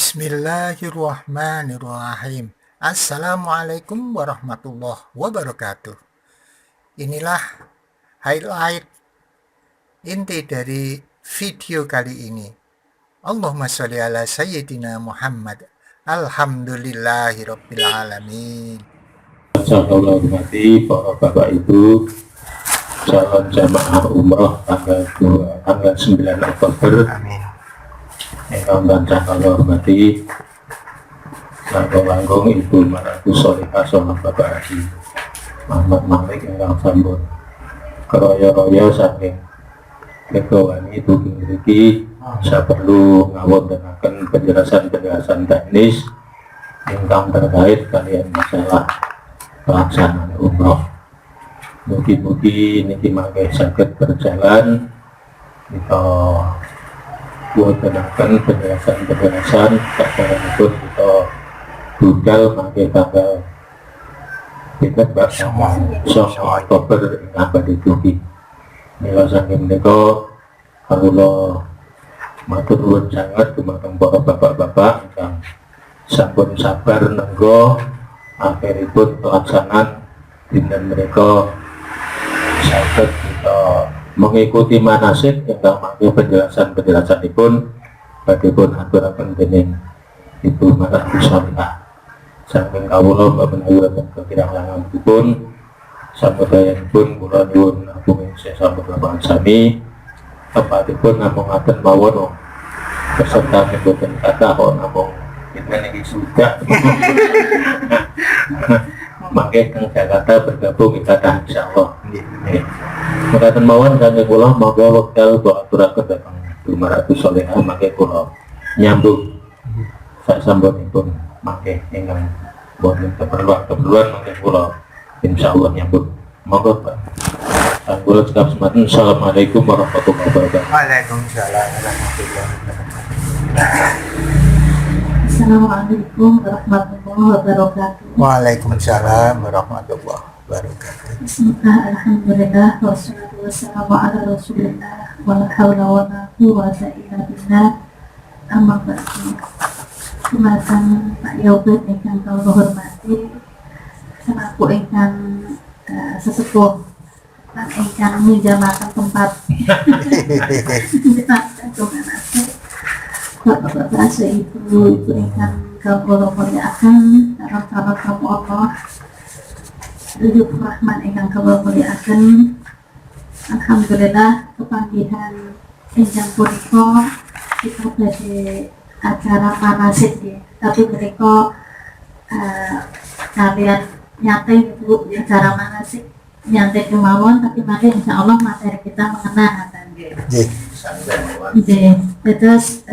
Bismillahirrahmanirrahim. Assalamualaikum warahmatullahi wabarakatuh. Inilah highlight inti dari video kali ini. Allahumma sholli ala sayyidina Muhammad. Alhamdulillahirabbil alamin. Saya hormati para bapak ibu calon jamaah umroh tanggal 9 Oktober. Amin. Yang dan saya hormati langkung Ibu Maratu Solihah Solah Bapak Haji Muhammad Malik yang sambut keroyo-royo saking kegawani Ibu Gingiriki. Saya perlu ngawontenaken penjelasan teknis ingkang terkait kalian masalah pelaksanaan umroh. Mugi-mugi niki mangke saged berjalan kita wontenaken penjelasan saderengipun kita budal mangke tanggal pinten Pak 9 Oktober ingkang badhe dugi. Mila saking menika kawula matur nuwun sanget dumateng para bapak-bapak ingkang sampun sabar nenggo akhiripun pelaksanaan dinten menika saged kita mengikuti manasik ingkang mangke penjelasanipun badhe pun aturaken dening Ibu Maratu Solihah. Saking kawula mboten wonten kekirang langanipun sampadayanipun kula nyuwun agung sih sampun sami tepatipun namung ngaten mawon peserta mboten kathah kok namung pinten iki sudah mangke teng Jakarta bergabung ikatan insyaallah. Nggih. Mekaten mawon saking kula monggo wekdal kula aturaken dhateng Ibu Maratu Solihah mangke kula nyambung sasampunipun mangke ingkang boten keperluan mangke kula insyaallah nyambung. Monggo Pak. Kula cekap semanten. Assalamualaikum warahmatullahi wabarakatuh. Waalaikumsalam warahmatullahi wabarakatuh. Assalamualaikum warahmatullahi wabarakatuh. Waalaikumsalam warahmatullahi wabarakatuh. Bismillah, alhamdulillah, wassalatu wassalamu ala rasulillah, wala hawla wala quwwata illa billah. Amma ba'du. Dumateng Pak Yaubet ingkang kawula hormati, selaku ingkang sesepuh lan ingkang minjamaken tempat Bapak-bapak ibu ingkang kawula mulyakaken, calon-calon tamu Allah, Ridho Rahman ingkang kawula mulyakaken. Alhamdulillah kepanggihan ingkang punika kita badhe acara manasik ya. Tapi mereka kalian nyantai ibu acara manasik nyantai kemauan, tapi mari insya Allah materi kita mengenang terus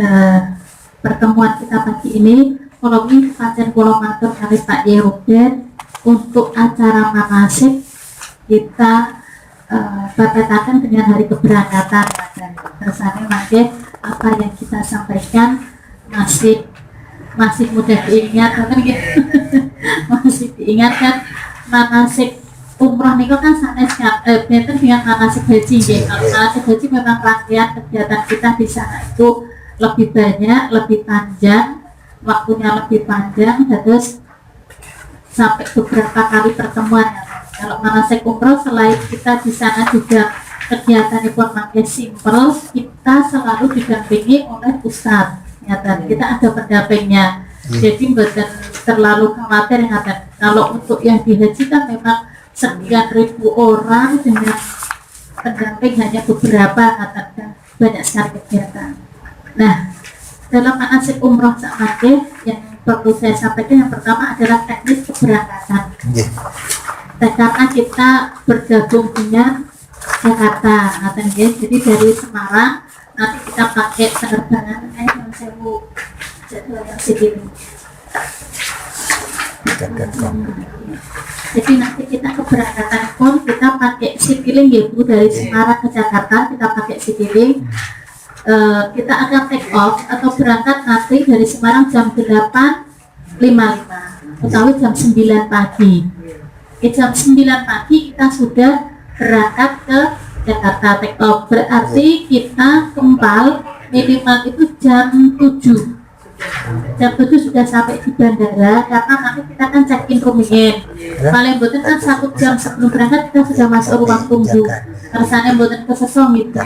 pertemuan kita pagi ini kalau ini pancen kula matur kali Pak Yaubet untuk acara manasik kita bapetaken dengan hari keberangkatan rasanya mungkin apa yang kita sampaikan masih mudah diingat kan gitu. Masih diingatkan manasik umroh niku kan sanes benten dengan manasik haji nggih. Kalau manasik haji memang rangkaian kegiatan kita di sana itu lebih banyak, lebih panjang, waktunya lebih panjang, terus sampai beberapa kali pertemuan. Kalau manasik umroh selain kita di sana juga kegiatan itu makin simpel, kita selalu didampingi oleh ustadz. Kita ada pendampingnya, jadi bukan terlalu khawatir. Kalau untuk yang dihaji kan memang sekian ribu orang dengan pendamping hanya beberapa, banyak sekali kegiatan. Nah, dalam manasik umroh sakmake yang perlu saya sampaikan yang pertama adalah teknis keberangkatan. Karena kita bergabung dengan Jakarta, jadi dari Semarang nanti kita pakai penerbangan yang sewu jadwal yang segini. Jadi nanti kita keberangkatan pun kita pakai Citylink ya Bu, dari Semarang ke Jakarta kita pakai Citylink. Kita akan take off atau berangkat nanti dari Semarang jam 8.55 atau jam 9 pagi. Jam 9 pagi kita sudah berangkat ke Jakarta take off, berarti kita kembali minimal itu jam 7 jam 7 sudah sampai di bandara, karena nanti kita kan check-in rumiyin. Paling mboten kan 1 jam sebelum berangkat kita sudah masuk ruang tunggu. Kersane mboten kesesong gitu.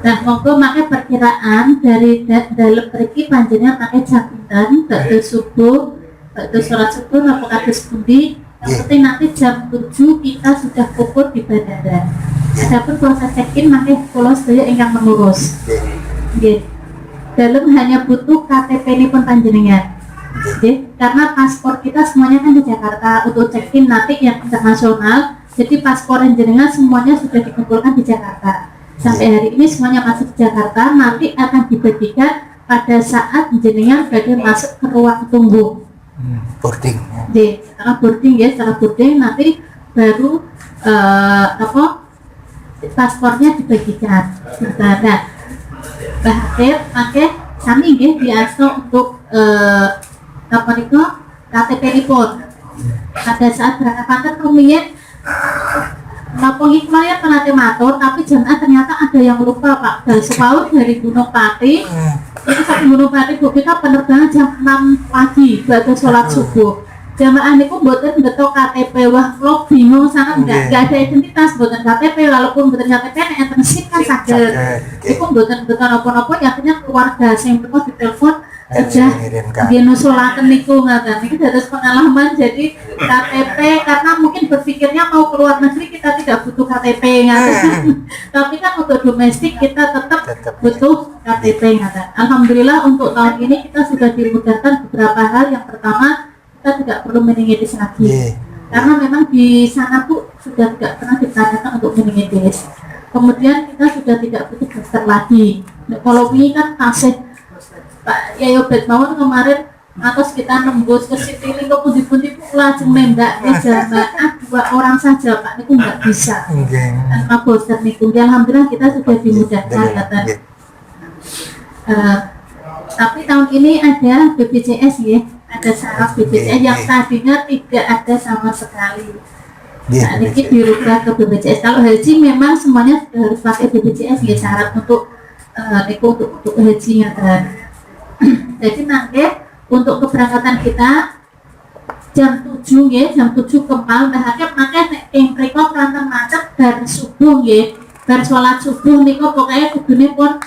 Nah, monggo make perkiraan dari dalam mriki panjenengan pakai jam pinten, bakda subuh, bakda sholat subuh napa kados pundi. Yang penting nanti jam 7 kita sudah kumpul di bandara. Adapun proses check-in mangke kula sedaya ingkang mengurus. Nggih. Dalam hanya butuh KTP ini pun panjenengan. Karena paspor kita semuanya kan di Jakarta untuk check-in nanti yang internasional. Jadi paspor jenengan semuanya sudah dikumpulkan di Jakarta. Sampai hari ini semuanya masih di Jakarta. Nanti akan dibagikan pada saat jenengan bagian masuk ke ruang tunggu. Boarding. Setelah boarding ya, setelah boarding nanti baru paspornya dibagikan. Nah, Bahkan pakai kami nggih biasa untuk KTP pun pada saat berangkat kantor rumiyin napa hikmahnya penate matur, tapi jamaah ternyata ada yang lupa Pak. Dari Gunung Pati itu sampai Gunung Pati Bu, kita penerbangan jam 6 pagi baru sholat subuh. Jamaah niku mboten beto KTP, wah lo bingung sangat enggak ada identitas, mboten KTP, walaupun mboten KTP enten SIM kan saged. Iku mboten napa-napa, akhirnya keluarga sing teko ditelepon sudah dinusulaken niku ngaten. Iki dados pengalaman, jadi KTP karena mungkin berpikirnya mau keluar negeri kita tidak butuh KTP ngaten. Tapi kan untuk domestik kita tetap butuh KTP ngaten. Alhamdulillah untuk tahun ini kita sudah dimudahkan beberapa hal. Yang pertama, kita tidak perlu meningitis lagi, karena memang di sana Bu sudah tidak pernah ditanyakan untuk meningitis. Kemudian kita sudah tidak butuh booster lagi. Kalau ini kan kasih Pak Yayo Betmawon kemarin atas kita nembus ke Citylink ke pundi-pundi lajeng mendak jamaah 2 orang saja Pak, itu nggak bisa tanpa booster niku. Alhamdulillah kita sudah dimudahkan kata. Tapi tahun ini ada BPJS ya. Ada syarat BPJS yang tadinya tidak ada sama sekali. Nah, ini dirubah ke BPJS. Kalau haji memang semuanya sudah harus pakai BPJS ya, syarat untuk untuk hajinya kan. Jadi nanti untuk keberangkatan kita jam 7 ya, jam 7 kempal. Nah, makanya yang mereka kelantan macet dari subuh ya. Bar sholat subuh niku pokoknya kudune pun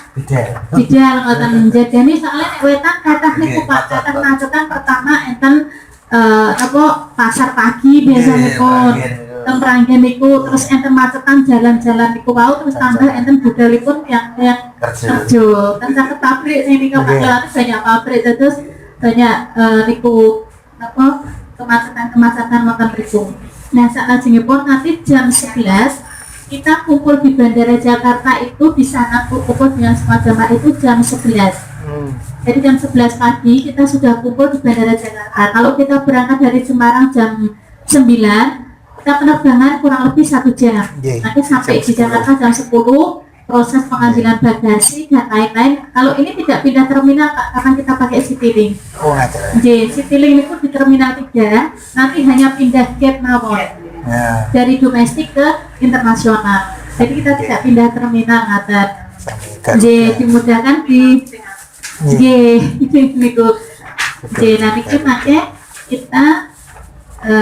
bidal ngoten. Jadine soalnya nek wetan kathah niku Pak, kathah macetan pertama enten pasar pagi biasanya pun teng Pranggen niku, terus enten macetan jalan-jalan niku wau, terus tambah enten budalipun yang kerja. Kan caket pabrik sing niku Pak, banyak pabrik terus banyak niku kemacetan wonten mriku. Nah, salajengipun nanti jam 11 kita kumpul di Bandara Jakarta itu di sana kumpul dengan semua jamaah itu jam 11. Jadi jam 11 pagi kita sudah kumpul di Bandara Jakarta. Kalau kita berangkat dari Semarang jam 9, kita penerbangan kurang lebih 1 jam. Nanti sampai di Jakarta jam 10, proses pengambilan bagasi dan lain-lain. Kalau ini tidak pindah terminal Pak, karena kita pakai Citylink. Citylink itu di terminal 3, nanti hanya pindah gate mawon. Dari domestik ke internasional. Jadi kita tidak pindah terminal ngaten. Dimudahkan di niku. Nanti kita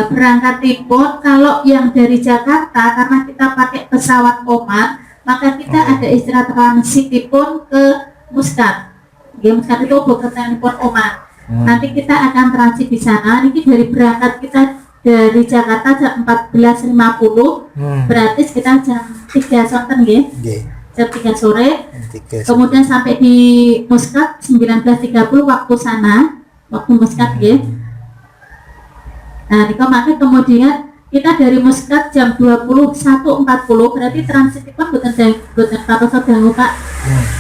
berangkat tipon. Kalau yang dari Jakarta karena kita pakai pesawat Oman, maka kita ada istilah transit tipon ke Muscat. Muscat itu bukan Oman. Nanti kita akan transit di sana. Ini dari berangkat kita dari Jakarta jam 14.50, berarti sekitar jam 3 sonten nggih. Jam 3 sore. Kemudian sampai di Muscat 19.30 waktu sana, waktu Muscat nggih. Nah, makanya kemudian kita dari Muscat jam 21.40, berarti transit itu boten patos dangu Pak.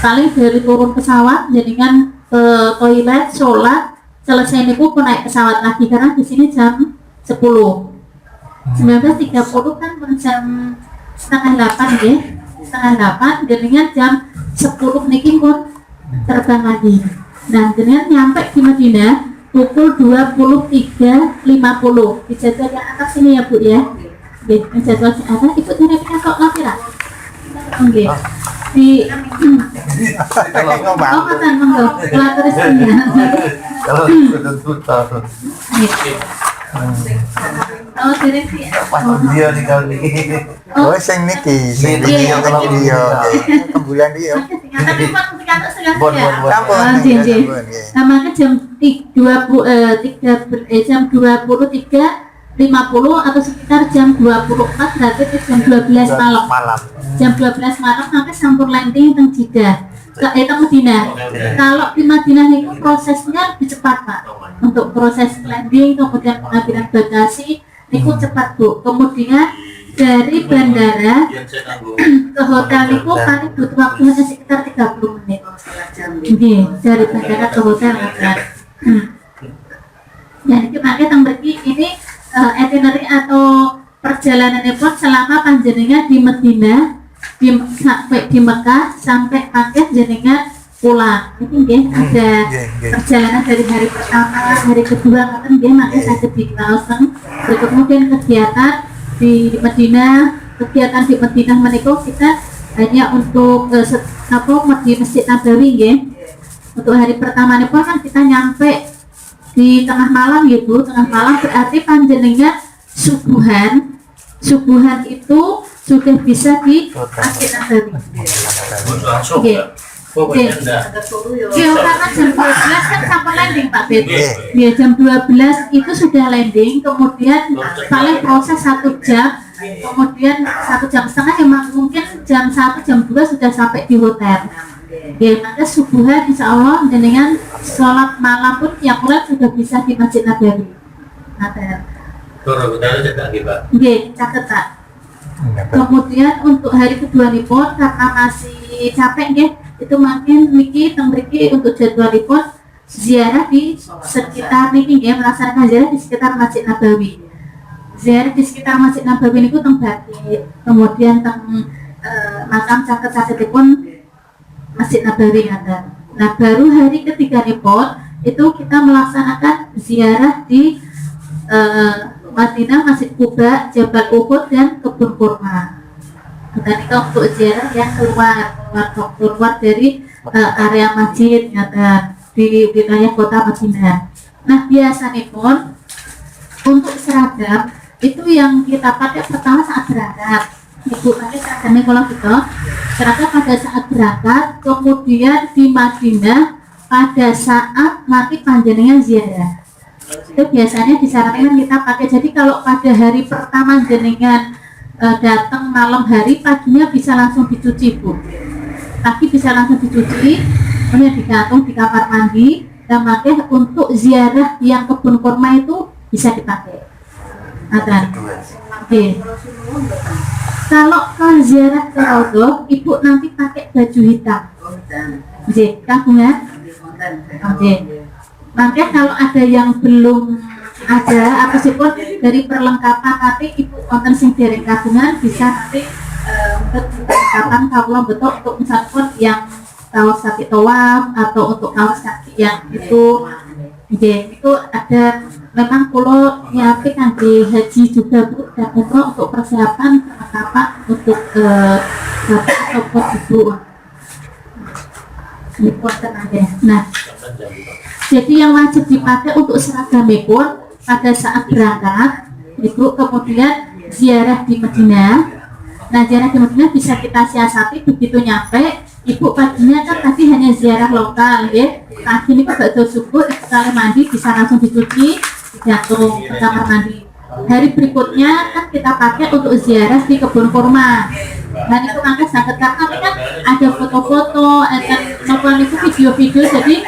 Paling dari turun pesawat jaringan ke toilet, sholat, selesai niku naik pesawat lagi karena di sini jam 10. 19.30 kan jam setengah 8 ya, setengah 8 dengan jam 10 niki pun terbang lagi. Nah, dengan nyampe di Madinah pukul 23.50 di jadwal yang atas ini ya Bu ya. Di jadwal yang atas ikut dari kok lapira. Oke. Di katan monggo, terus Kalau sudah tutor. Oh, direksi ya. Pas dia di kali. Oh, sing niki, sing dia kalau dia. Bulan dia. Tapi buat dikata setengah Bon, ya. Sampun. Oh, jam. Sama ke jam 23.50 atau sekitar jam 24 berarti itu jam 12 malam. Jam 12 malam maka sampun landing teng Jeddah. Teng Madinah. Kalau di Madinah itu prosesnya lebih cepat, Pak. Untuk proses landing kemudian pengambilan bagasi itu cepat, Bu. Kemudian dari bandara ke hotel itu paling butuh waktu hanya sekitar 30 menit. Oke, dari bandara ke hotel kan. Jadi makanya teng mriki ini itinerary atau perjalanannya pun selama panjenengan di Madinah sampai di Mekah sampai akhir jenengan pulang. Ini nggih ada perjalanan dari hari pertama, hari kedua kan nggih makanya saya dikenalkan. Kemudian kegiatan di Madinah, kegiatan di Madinah menika kita hanya untuk di Masjid Nabawi nggih. Untuk hari pertama ini pun kan kita nyampe di tengah malam gitu, tengah malam berarti panjenengan subuhan itu sudah bisa di Masjid Nabawi. Oke. Oke. Karena jam 12 kan sampai landing Pak Bet. Ya jam 12 itu sudah landing, kemudian paling proses 1 jam, kemudian 1 jam setengah ya mungkin jam 1 jam 2 sudah sampai di hotel. Ya, maka subuhan insya Allah dengan sholat malam pun yang mulai sudah bisa di Masjid Nabawi. Oke, catat Pak. Kemudian untuk hari kedua pun karena masih capek ya, itu makin niki tembriki untuk jadwal pun ziarah di sekitar niki ya, melaksanakan ziarah di sekitar Masjid Nabawi. Ziarah di sekitar Masjid Nabawi itu teng Baqi, kemudian teng makam caket pun Masjid Nabawi ada. Nah baru hari ketiga pun itu kita melaksanakan ziarah di Madinah, Masjid Quba, Jabal Uhud dan kebun kurma. Dan itu untuk ziarah yang keluar dari area masjid di wilayah kota Madinah. Nah biasanya pun untuk seragam itu yang kita pakai pertama saat berangkat. Ibu pakai seragamnya kalau gitu seragam pada saat berangkat, kemudian di Madinah pada saat nanti panjenengan ziarah. Itu biasanya disarankan kita pakai. Jadi kalau pada hari pertama jenengan datang malam hari, paginya bisa langsung dicuci Bu. Pagi bisa langsung dicuci, kemudian digantung di kamar mandi. Dan makanya untuk ziarah yang kebun kurma itu bisa dipakai. Oke. Kalau ke ziarah ke Raudhah, Ibu nanti pakai baju hitam. Oke, kagungan. Oke. Makanya kalau ada yang belum ada apa sih pun dari perlengkapan nanti Ibu konten sing dereng kagungan bisa nanti untuk perlengkapan kalau betul untuk misalkan yang kaos kaki tawaf atau untuk kaos kaki yang itu itu ada memang pulau nyiapin nanti haji juga Bu dan untuk persiapan perlengkapan untuk bapak ataupun ibu nah jadi yang wajib dipakai untuk seragam pun pada saat berangkat Ibu kemudian ziarah di Madinah. Nah ziarah di Madinah bisa kita siasati begitu nyampe Ibu paginya kan tadi hanya ziarah lokal ya. Pagi ini bakal subuh sekali mandi bisa langsung dicuci jatuh ke kamar mandi. Hari berikutnya kan kita pakai untuk ziarah di kebun kurma. Dan itu angkat sangat karena kan ada foto-foto, ada itu video-video jadi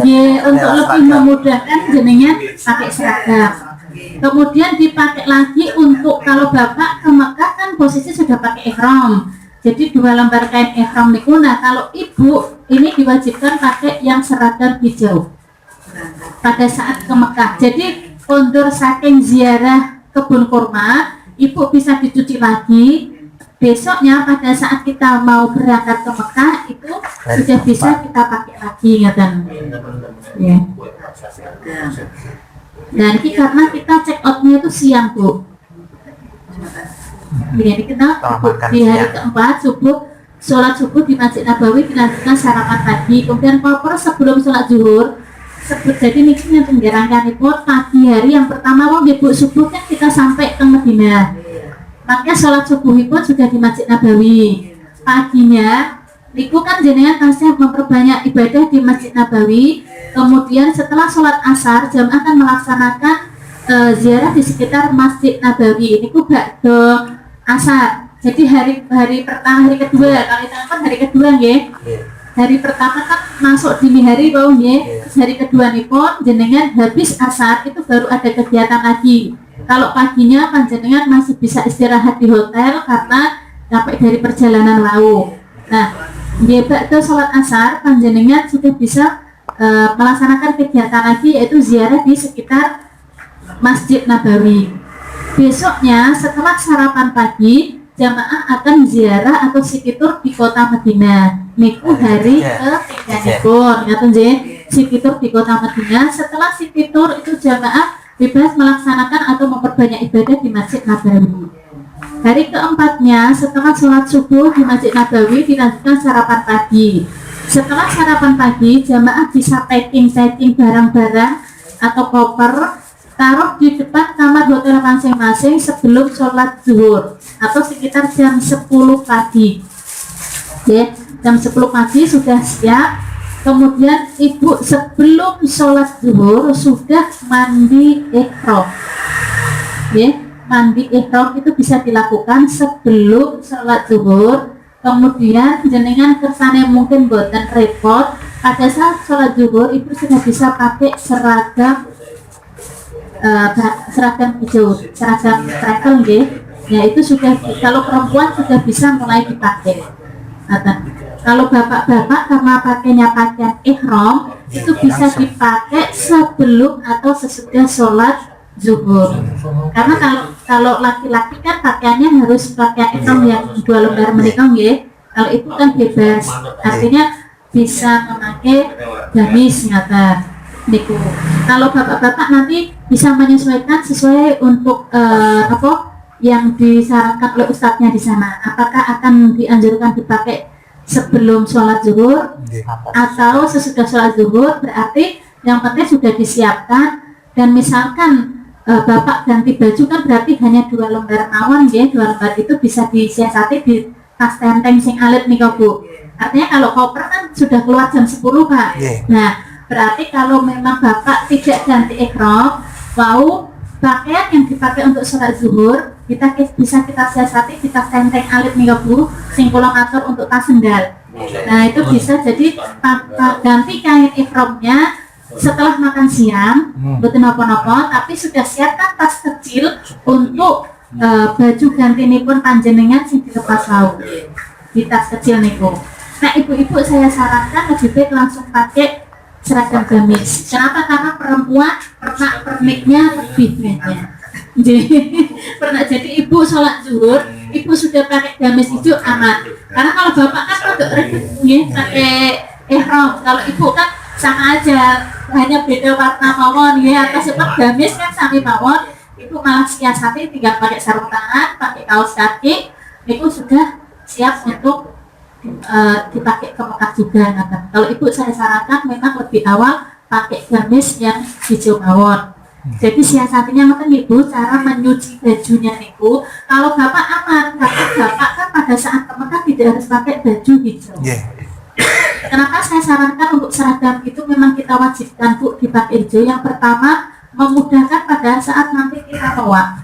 ya, untuk lebih memudahkan jenengan pakai seragam. Kemudian dipakai lagi untuk kalau Bapak ke Mekah kan posisi sudah pakai ihram. Jadi 2 lembar kain ihram niku. Nah, kalau Ibu ini diwajibkan pakai yang seragam hijau pada saat ke Mekah. Jadi kondur saking ziarah kebun kurma, Ibu bisa dicuci lagi. Besoknya pada saat kita mau berangkat ke Mekah itu sudah bisa kita pakai lagi kan. Ya. Dan ini karena kita check outnya itu siang Bu. Jadi kita di hari keempat subuh sholat subuh di Masjid Nabawi dilanjutkan sarapan pagi, kemudian proper sebelum sholat zuhur jadi ini rangkaianipun pagi hari yang pertama wong ibu subuh kan kita sampai ke Madinah. Makanya sholat subuhipun sudah di Masjid Nabawi. Paginya niku kan jenengan tasnya memperbanyak ibadah di Masjid Nabawi. Kemudian setelah sholat asar jamaah akan melaksanakan ziarah di sekitar Masjid Nabawi. Niku ba'da asar. Jadi hari pertama, hari kedua, kalau kita kan hari kedua nggih. Hari pertama kan masuk dini hari bau nggih. Hari kedua nipun jenengan habis asar itu baru ada kegiatan lagi. Kalau paginya panjenengan masih bisa istirahat di hotel karena capek dari perjalanan laut. Nah, di ba'da sholat asar panjenengan sudah bisa melaksanakan kegiatan lagi yaitu ziarah di sekitar Masjid Nabawi. Besoknya setelah sarapan pagi jamaah akan ziarah atau sikitur di kota Madinah. Niku hari ke-3 ngaten nggih, sikitur di kota Madinah. Setelah sikitur itu jamaah bebas melaksanakan atau memperbanyak ibadah di Masjid Nabawi. Hari keempatnya setelah sholat subuh di Masjid Nabawi dilanjutkan sarapan pagi. Setelah sarapan pagi jamaah bisa packing barang-barang atau koper, taruh di depan kamar hotel masing-masing sebelum sholat zuhur atau sekitar jam 10 pagi. Ya, jam 10 pagi sudah siap. Kemudian ibu sebelum sholat zuhur sudah mandi ihram. Ya, mandi ihram itu bisa dilakukan sebelum sholat zuhur. Kemudian jenengan kersane mungkin buatan repot. Pada saat sholat zuhur ibu sudah bisa pakai seragam hijau, seragam travel nggih. Ya itu sudah, kalau perempuan sudah bisa mulai dipakai. Kalau bapak-bapak karena pakainya pakaian ihram itu bisa dipakai sebelum atau sesudah sholat zuhur. Karena kalau laki-laki kan pakaiannya harus pakaian ihram yang 2 lembar menikah nggih. Kalau itu kan bebas, artinya bisa memakai gamis ngata niku. Kalau bapak-bapak nanti bisa menyesuaikan sesuai untuk yang disarankan oleh ustadznya di sana. Apakah akan dianjurkan dipakai sebelum sholat zuhur atau sesudah sholat zuhur? Berarti yang penting sudah disiapkan. Dan misalkan bapak ganti baju kan berarti hanya 2 lembar mawon ya. 2 lembar itu bisa disiasati di tas tenteng sing alit nih Bu. Artinya kalau koper kan sudah keluar jam 10 Pak. Nah berarti kalau memang bapak tidak ganti ihram, mau pakaian yang dipakai untuk sholat zuhur kita bisa kita siasati di tas tenteng alit nih Bu, sing kula atur untuk tas sendal. Nah itu bisa jadi ganti kain ihramnya setelah makan siang, betul napa-napa, tapi sudah siapkan tas kecil untuk baju ganti ini pun panjenengan sing dilepas laut di tas kecil niku. Nah ibu-ibu saya sarankan lebih baik langsung pakai seragam gamis. Kenapa? Karena perempuan perniknya lebih banyak. Jadi ibu sholat zuhur, ibu sudah pakai gamis hijau aman. Karena kalau bapak kan agak ribet nih pakai ihram. Kalau ibu kan sama aja, hanya beda warna mawon ya. Atas seperti gamis kan sami mawon. Ibu malah siasati tinggal pakai sarung tangan, pakai kaos kaki, itu sudah siap untuk dipakai ke Mekah juga. Kalau ibu saya sarankan memang lebih awal pakai gamis yang hijau mawon. Jadi siasatinya ngoten ibu, cara menyuci bajunya niku. Kalau bapak aman, karena bapak kan pada saat ke Mekah tidak harus pakai baju hijau. Kenapa saya sarankan untuk seragam itu memang kita wajibkan Bu dipakai hijau. Yang pertama memudahkan pada saat nanti kita bawa.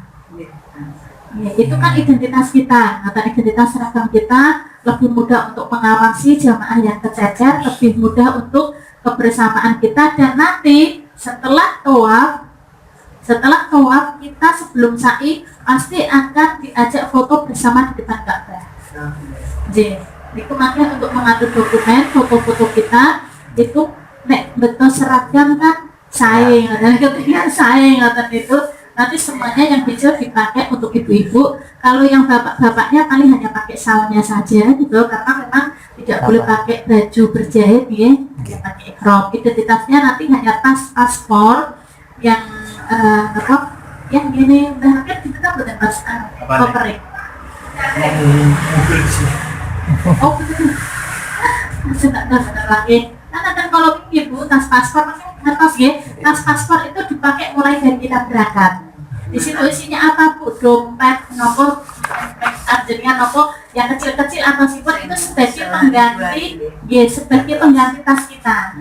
Ya, itu kan identitas kita, atau identitas seragam kita lebih mudah untuk mengawasi jamaah yang kececer, lebih mudah untuk kebersamaan kita. Dan nanti setelah tawaf kita sebelum sa'i pasti akan diajak foto bersama di depan Ka'bah. Jadi itu makanya untuk mengatur dokumen foto-foto kita itu betul seragam kan saing, ketika saing itu nanti semuanya yang hijau dipakai untuk ibu-ibu. Kalau yang bapak-bapaknya paling hanya pakai salnya saja gitu, karena memang tidak boleh pakai baju berjahit ya, pakai ihram. Identitasnya nanti hanya tas paspor yang yang gini, bahkan kita bukan tas koper. Oh betul, masih tak benar lagi. kan kalau ibu tas paspor atas ya, tas paspor itu dipakai mulai dari kita berangkat. Di situ isinya apa bu? Dompet, nopo, artinya nopo yang kecil-kecil atau sipur itu sebagai pengganti, ya sebagai pengganti tas kita.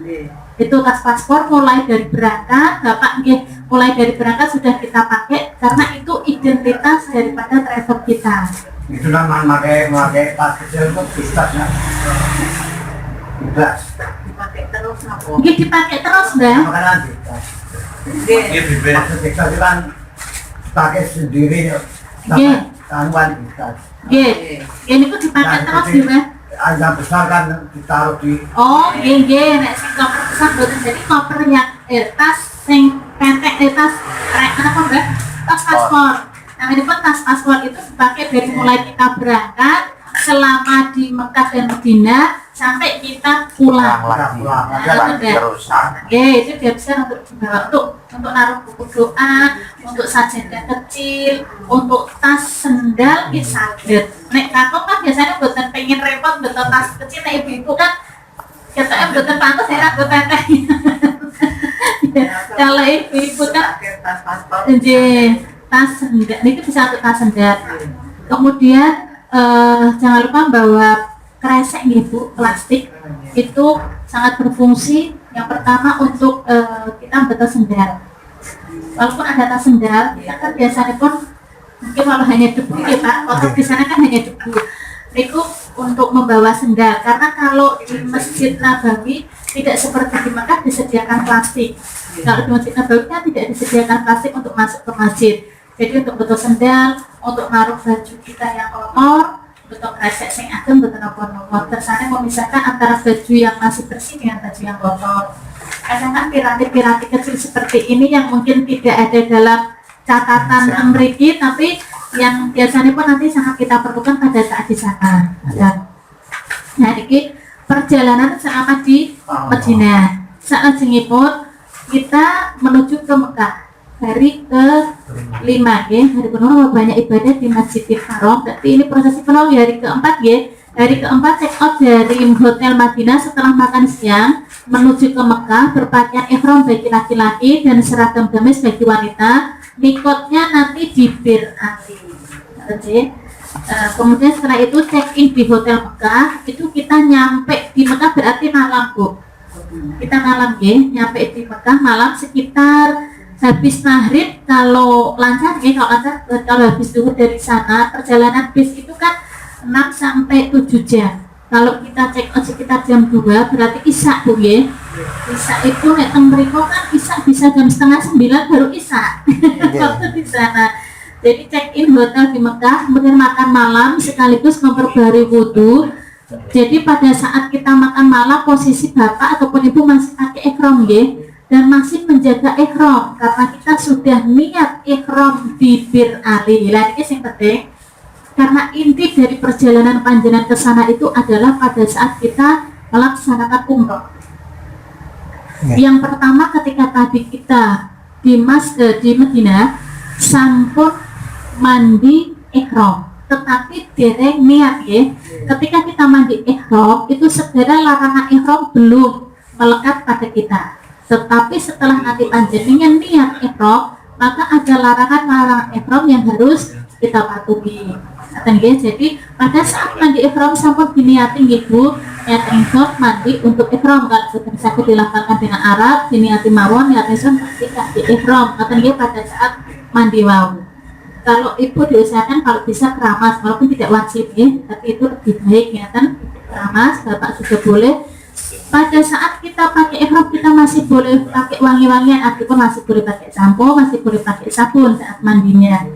Itu tas paspor mulai dari berangkat, bapak ya, mulai dari berangkat sudah kita pakai karena itu identitas daripada travel kita. Itu namanya pakai tas kecil itu bistasnya. Bistas. Dipakai terus apa? Ini dipakai terus mbak. Makanan bistas. Maksud bistas itu kan pakai sendiri. Iya. Tanggungan bistas. Ini tuh dipakai terus ya mbak. Yang besar kan ditaruh di. Oh, nek sing koper besar boten jadi kopernya tas sing pentek tas apa mbak? Tas paspor. Nah, ini pun tas paspor itu dipakai dari mulai kita berangkat selama di Mekah dan Madinah sampai kita pulang. Terus. Itu dia bisa untuk dibawa untuk naruh buku doa, untuk sajadah kecil, untuk tas sendal saged. Nek kakak kan biasanya boten pengen repot betul tas kecil, nek ibu-ibu kan katanya boten pantas saya buat teteh. Kalau ibu-ibu kan tas paspor. tas sendal, ini bisa untuk tas sendal. Kemudian jangan lupa bawa kresek ibu plastik itu sangat berfungsi. Yang pertama untuk kita betul sendal. Walaupun ada tas sendal, kita kan biasanya pun mungkin kalau hanya debu ya Pak, kotor di sana kan hanya debu. Itu untuk membawa sendal karena kalau di Masjid Nabawi tidak seperti di Mekah disediakan plastik. Kalau di Masjid Nabawi kan tidak disediakan plastik untuk masuk ke masjid. Jadi untuk betul sendal, untuk naruh baju kita yang kotor, betul kresek sing ageng, betul nopo-nopo. Tersane memisahkan antara baju yang masih bersih dengan baju yang kotor. Kadang kan piranti-piranti kecil seperti ini yang mungkin tidak ada dalam catatan mriki, tapi yang biasanya pun nanti sangat kita perlukan pada saat di sana. Nah, ini perjalanan selama di Madinah. Saat pun kita menuju ke Mekah. Hari ke-5 ya, hari penuh banyak ibadah di Masjidil Haram. Tapi ini prosesi penuh hari ke-4 ya. Hari ke-4 check out dari Hotel Madinah setelah makan siang menuju ke Mekah, berpakaian ihram bagi laki-laki dan seragam gamis bagi wanita. Mikotnya nanti di Bir Ali. Kemudian setelah itu check in di Hotel Mekah, itu kita nyampe di Mekah berarti malam bu. Kita malam ya, nyampe di Mekah malam sekitar habis maghrib kalau lancar ya, kalau habis dulu dari sana perjalanan bis itu kan 6 sampai 7 jam. Kalau kita check out sekitar jam 2 berarti isya bu ya. Isya itu nek teng mriko kan isya bisa jam setengah 9 baru isya. Waktu di sana. Jadi check in hotel di Mekah, kemudian makan malam sekaligus memperbarui wudu. Jadi pada saat kita makan malam posisi bapak ataupun ibu masih pakai ihram ya, dan masih menjaga ihram karena kita sudah niat ihram di Bir Ali. Lah ini yang penting karena inti dari perjalanan panjenengan ke sana itu adalah pada saat kita melaksanakan umroh. Yang pertama ketika tadi kita di Madinah sampun mandi ihram, tetapi dereng niat ya. Ketika kita mandi ihram itu segera larangan ihram belum melekat pada kita. Tetapi setelah nanti panjenengan niat ihram, maka ada larangan ihram yang harus kita patuhi. Jadi pada saat mandi ihram sampun diniati ibu, niat ihram mandi untuk ihram kalau sudah bisa dilakukan dengan Arab, diniati mawon niat ihram ketika di ihram. Pada saat mandi wau. Kalau ibu diusahakan kalau bisa keramas, walaupun tidak wajib ya, tapi itu lebih baik ya kan, keramas. Bapak juga boleh. Pada saat kita pakai ihram kita masih boleh pakai wangi-wangian, ataupun masih boleh pakai sampo, masih boleh pakai sabun saat mandinya.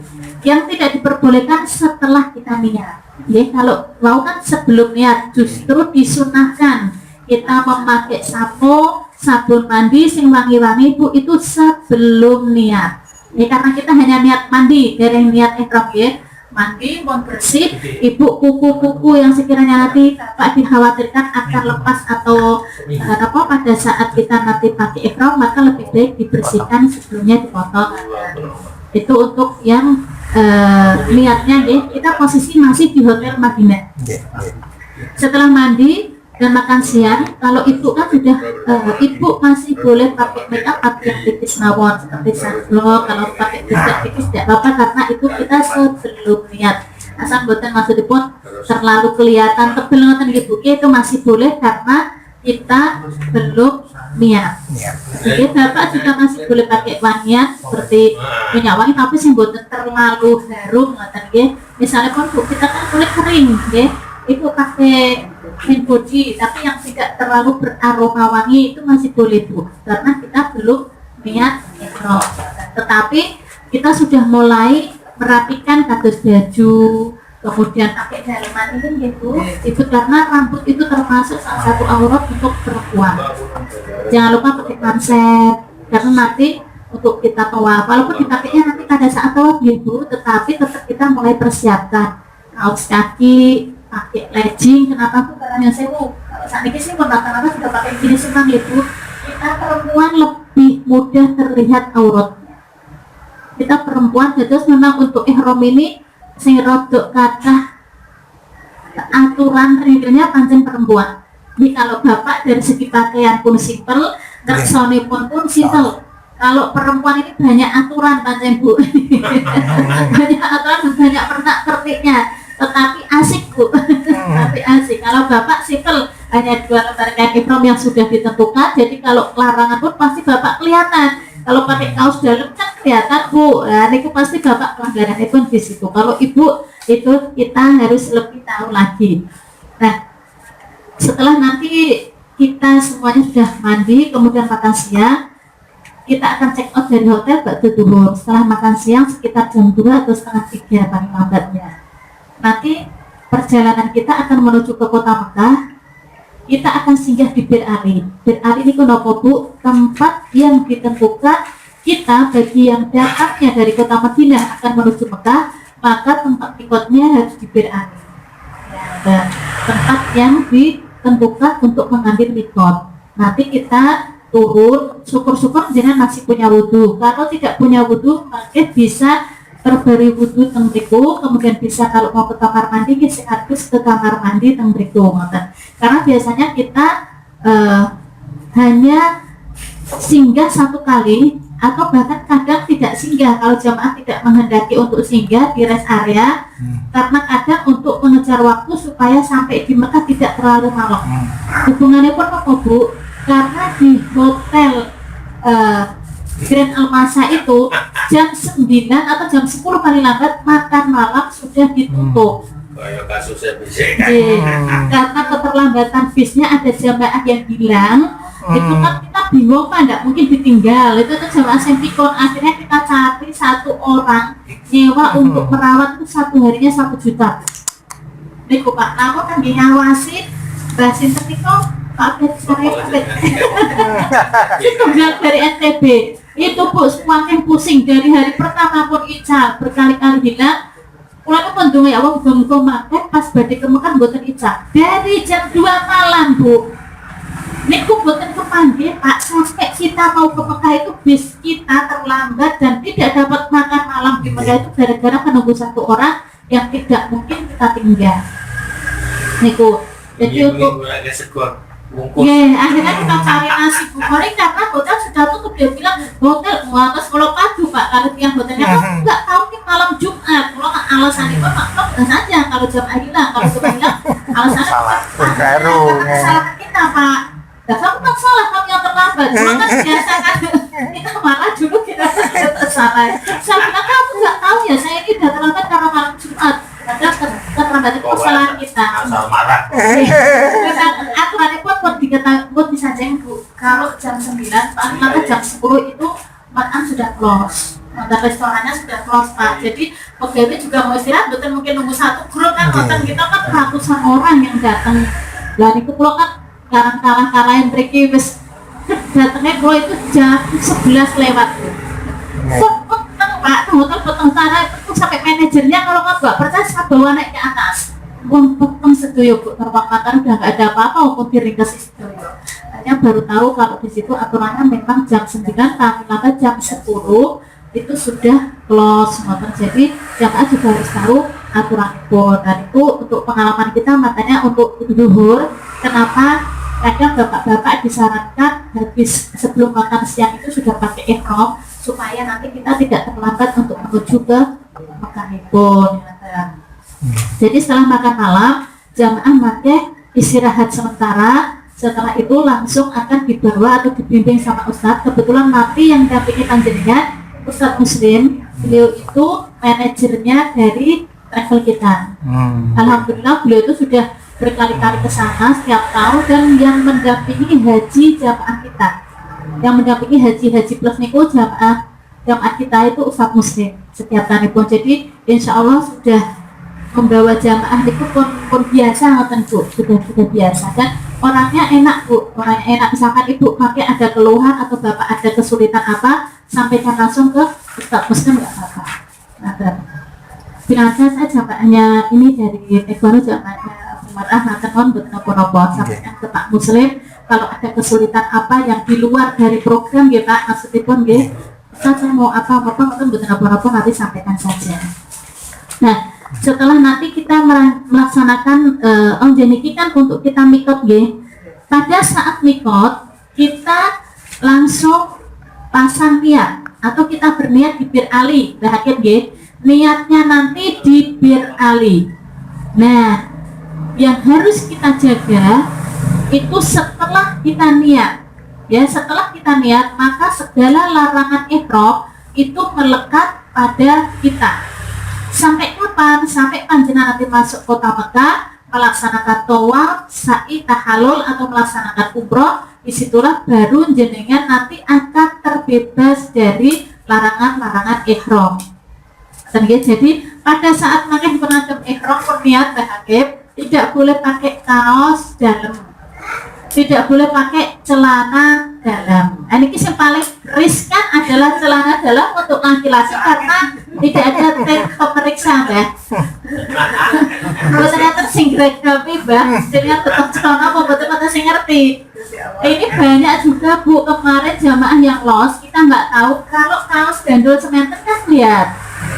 Yang tidak diperbolehkan setelah kita niat. Ya, kalau mau kan sebelum niat justru disunahkan kita memakai sampo, sabun mandi, sing wangi-wangi bu itu sebelum niat. Ya, karena kita hanya niat mandi, dari niat ihram ya, mandi, mau bersih, ibu kuku-kuku yang sekiranya nanti Pak dikhawatirkan akan lepas atau pada saat kita nanti pakai ihram, maka lebih baik dibersihkan sebelumnya dipotong. Itu untuk yang niatnya ya, kita posisi masih di Hotel Madinah. Setelah mandi, dan makan siang. Kalau ibu kan sudah ibu masih boleh pakai make up yang tipis mawon seperti sunblock. Kalau pakai tipis tidak apa-apa karena itu kita sebelum niat. Asal boten maksudipun terlalu kelihatan tebel ngoten nggih Bu, itu masih boleh karena kita belum niat. Jadi Bapak juga masih boleh pakai wangian seperti minyak wangi tapi sing boten terlalu harum ngoten nggih. Misalnya pun Bu, kita kan kulit kering nggih. Itu pakai hand body tapi yang tidak terlalu beraroma wangi itu masih boleh Bu, karena kita belum niat ihram. Tetapi kita sudah mulai merapikan kados baju, kemudian pakai daleman ini gitu, itu karena rambut itu termasuk salah satu aurat untuk perempuan. Jangan lupa pakai manset karena nanti untuk kita tawaf, walaupun dipakainya nanti pada saat tawaf gitu, tetapi tetap kita mulai persiapkan kaos kaki, pakai legging. Kenapa Bu? Karena yang saya saat ini sih rata-rata sudah pakai gini senang gitu. Kita perempuan lebih mudah terlihat auratnya. Kita perempuan terus memang untuk ihram ini sing rodok kathah aturan realnya pancen perempuan. Jadi kalau bapak dari segi pakaian pun simpel, kersone pun simpel. Kalau perempuan ini banyak aturan pancen Bu. Banyak aturan dan banyak pernak-perniknya. Tetapi asik Bu. Tapi asik. Kalau bapak simpel, hanya 2 lembar kain ihram yang sudah ditentukan. Jadi kalau larangan pun pasti bapak kelihatan. Kalau pakai kaos dalam kan kelihatan Bu. Nah, itu pasti bapak pelanggarannya pun di situ. Kalau ibu itu kita harus lebih tahu lagi. Nah, setelah nanti kita semuanya sudah mandi, kemudian makan siang, kita akan check out dari hotel ba'da zuhur. Setelah makan siang sekitar jam 2 atau setengah 3 paling lambatnya. Nanti perjalanan kita akan menuju ke kota Mekah. Kita akan singgah di Bir Ali. Bir Ali ini kenapa Bu? Tempat yang ditentukan kita bagi yang datangnya dari kota Madinah akan menuju Mekah, maka tempat pikotnya harus di Bir Ali. Ya, tempat yang ditentukan untuk mengambil pikot. Nanti kita turun, syukur-syukur jangan masih punya wudhu. Kalau tidak punya wudhu, maka bisa terberi wudhu teng mriku, kemudian bisa kalau mau ke kamar mandi bisa harus ke kamar mandi teng mriku. Karena biasanya kita hanya singgah 1 kali atau bahkan kadang tidak singgah kalau jamaah tidak menghendaki untuk singgah di rest area, karena kadang untuk mengejar waktu supaya sampai di Mekah tidak terlalu malam. Hubungannya pun apa Bu? Karena di hotel Grand Almasa itu jam 9 atau jam 10 paling lambat makan malam sudah ditutup. Kayak kasusnya bisa kan? Karena keterlambatan bisnya ada jamaah yang bilang itu kan kita bingung Pak, enggak mungkin ditinggal. Itu tuh jamaah sempikon, akhirnya kita cari 1 orang nyewa untuk merawat itu 1 harinya 1 juta. Niku Pak, namun kan diawasi basin teknikal Pak itu dari NTB. Itu Bu, semakin pusing dari hari pertama pun Ical berkali-kali bilang mulai mendung ya Allah muga-muga makan pas badhe ke Mekah mboten Ical dari jam 2 malam Bu. Niku mboten kepanggih Pak, sampai kita mau ke Mekah itu bis kita terlambat dan tidak dapat makan malam di Mekah itu gara-gara menunggu 1 orang yang tidak mungkin kita tinggal. Niku jadi untuk akhirnya kita cari nasi goreng karena hotel sudah tutup. Dia bilang hotel atas kalau padu Pak, kalau yang hotelnya kan nggak tahu nih malam Jumat. Kalau alasannya Pak saja kalau jam hilang, kalau jam hilang alasannya kesalahan kita Pak. Nah, kamu kan salah, kamu yang terlambat. Cuma kan biasa kan kita marah dulu kita salah. Saya bilang kamu nggak tahu ya saya ini udah terlambat karena malam Jumat. Padahal keterlambatan itu kesalahan kita. Asal marah. Aturannya pun dikatakan bisa Bu. Kalau jam 9 paling lambat jam 10 itu makan sudah close. Dan restorannya sudah close Pak. Jadi pegawai juga mau istirahat, betul mungkin nunggu 1 grup kan. Hotel kita kan ratusan orang yang datang. Lah itu pulau kan kalah-kalahin triki wis datangnya kalau itu jam 11 lewat. Pak, hotel potong sana itu sampai manajernya kalau nggak percaya saya bawa naik ke atas. Potong sedoyo Bu, terbang makan udah nggak ada apa-apa walaupun diringkas sedoyo. Hanya baru tahu kalau di situ aturannya memang jam 9 paling lambat jam 10 itu sudah close. Jadi jamaah juga harus tahu aturan itu. Dan itu untuk pengalaman kita, makanya untuk zuhur Kenapa? Kadang bapak-bapak disarankan habis sebelum makan siang itu sudah pakai ihram supaya nanti kita tidak terlambat untuk menuju ke Mekahipun. Jadi setelah makan malam, jamaah pakai istirahat sementara. Setelah itu langsung akan dibawa atau dibimbing sama Ustadz. Kebetulan nanti yang dampingi panjenengan Ustadz Muslim, beliau itu manajernya dari travel kita. Alhamdulillah beliau itu sudah berkali-kali ke sana setiap tahun, dan yang mendampingi haji jamaah kita, yang mendampingi haji plus niku jamaah kita itu Ustadz Muslim setiap tahun pun. Jadi insya Allah sudah membawa jamaah itu pun biasa ngoten Bu, sudah biasa, dan orangnya enak Bu, orangnya enak. Misalkan Ibu pakai ada keluhan atau Bapak ada kesulitan apa, sampaikan langsung ke Ustadz Muslim, nggak apa-apa. Bilang saya jamaahnya ini dari Ekonomi jamaahnya Umarah ngaten kon mboten napa-napa, sampaikan ke Pak Muslim kalau ada kesulitan apa yang di luar dari program ya Pak, maksudipun nggih Ustaz saya mau apa-apa mboten napa-napa, nanti sampaikan saja. Nah, setelah nanti kita melaksanakan jeniki kan untuk kita mikot nggih. Pada saat mikot kita langsung pasang niat atau kita berniat di Bir Ali, bahagia nggih. Niatnya nanti di Bir Ali. Nah, yang harus kita jaga itu setelah kita niat. Ya, setelah kita niat, maka segala larangan ihram itu melekat pada kita. Sampai kapan? Sampai panjenengan nanti masuk kota Mekah, melaksanakan tawaf, sa'i, tahallul atau melaksanakan umroh, disitulah baru jenengan nanti akan terbebas dari larangan-larangan ihram. Jadi pada saat makin penajam ihram berniat tahakib, tidak boleh pakai kaos dalam, tidak boleh pakai celana dalam. Ini yang paling riskan adalah celana dalam untuk laki-laki karena tidak ada tes pemeriksa ya. Kalau ternyata singgrek tapi bah, ternyata tetap celana apa betul-betul sing ngerti. Ini banyak juga Bu, kemarin jamaah yang los, kita nggak tahu kalau kaos gandul sementer kan lihat.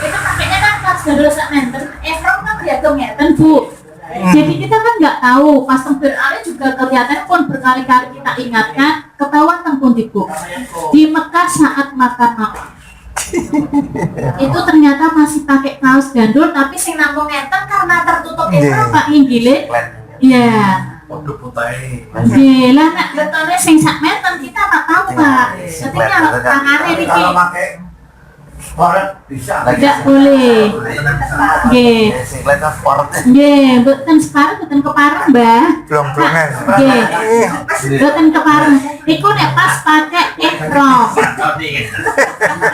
Kita pakainya kan kaos gandul sementer, ihram kan berhitung ngeten Bu. Jadi kita kan nggak tahu, pas Bir Ali juga kelihatan pun berkali-kali kita ingatkan, ketahuan tempun di Mekah saat makan malam. Itu ternyata masih pakai kaos gandul, tapi sing nampung ngeten karena tertutup ihram Pak Inggile. Iya. Waduh putai. Gila nak betulnya sing sak meten kita tak tahu Pak. Sepertinya tangannya dikit. Kalau pakai sport bisa. Tidak boleh. Nggih. Nggih, mboten separeng mboten kepareng, Mbah. Blong-blongan. Nggih. Mboten kepareng. Iku nek pas pakai ihram.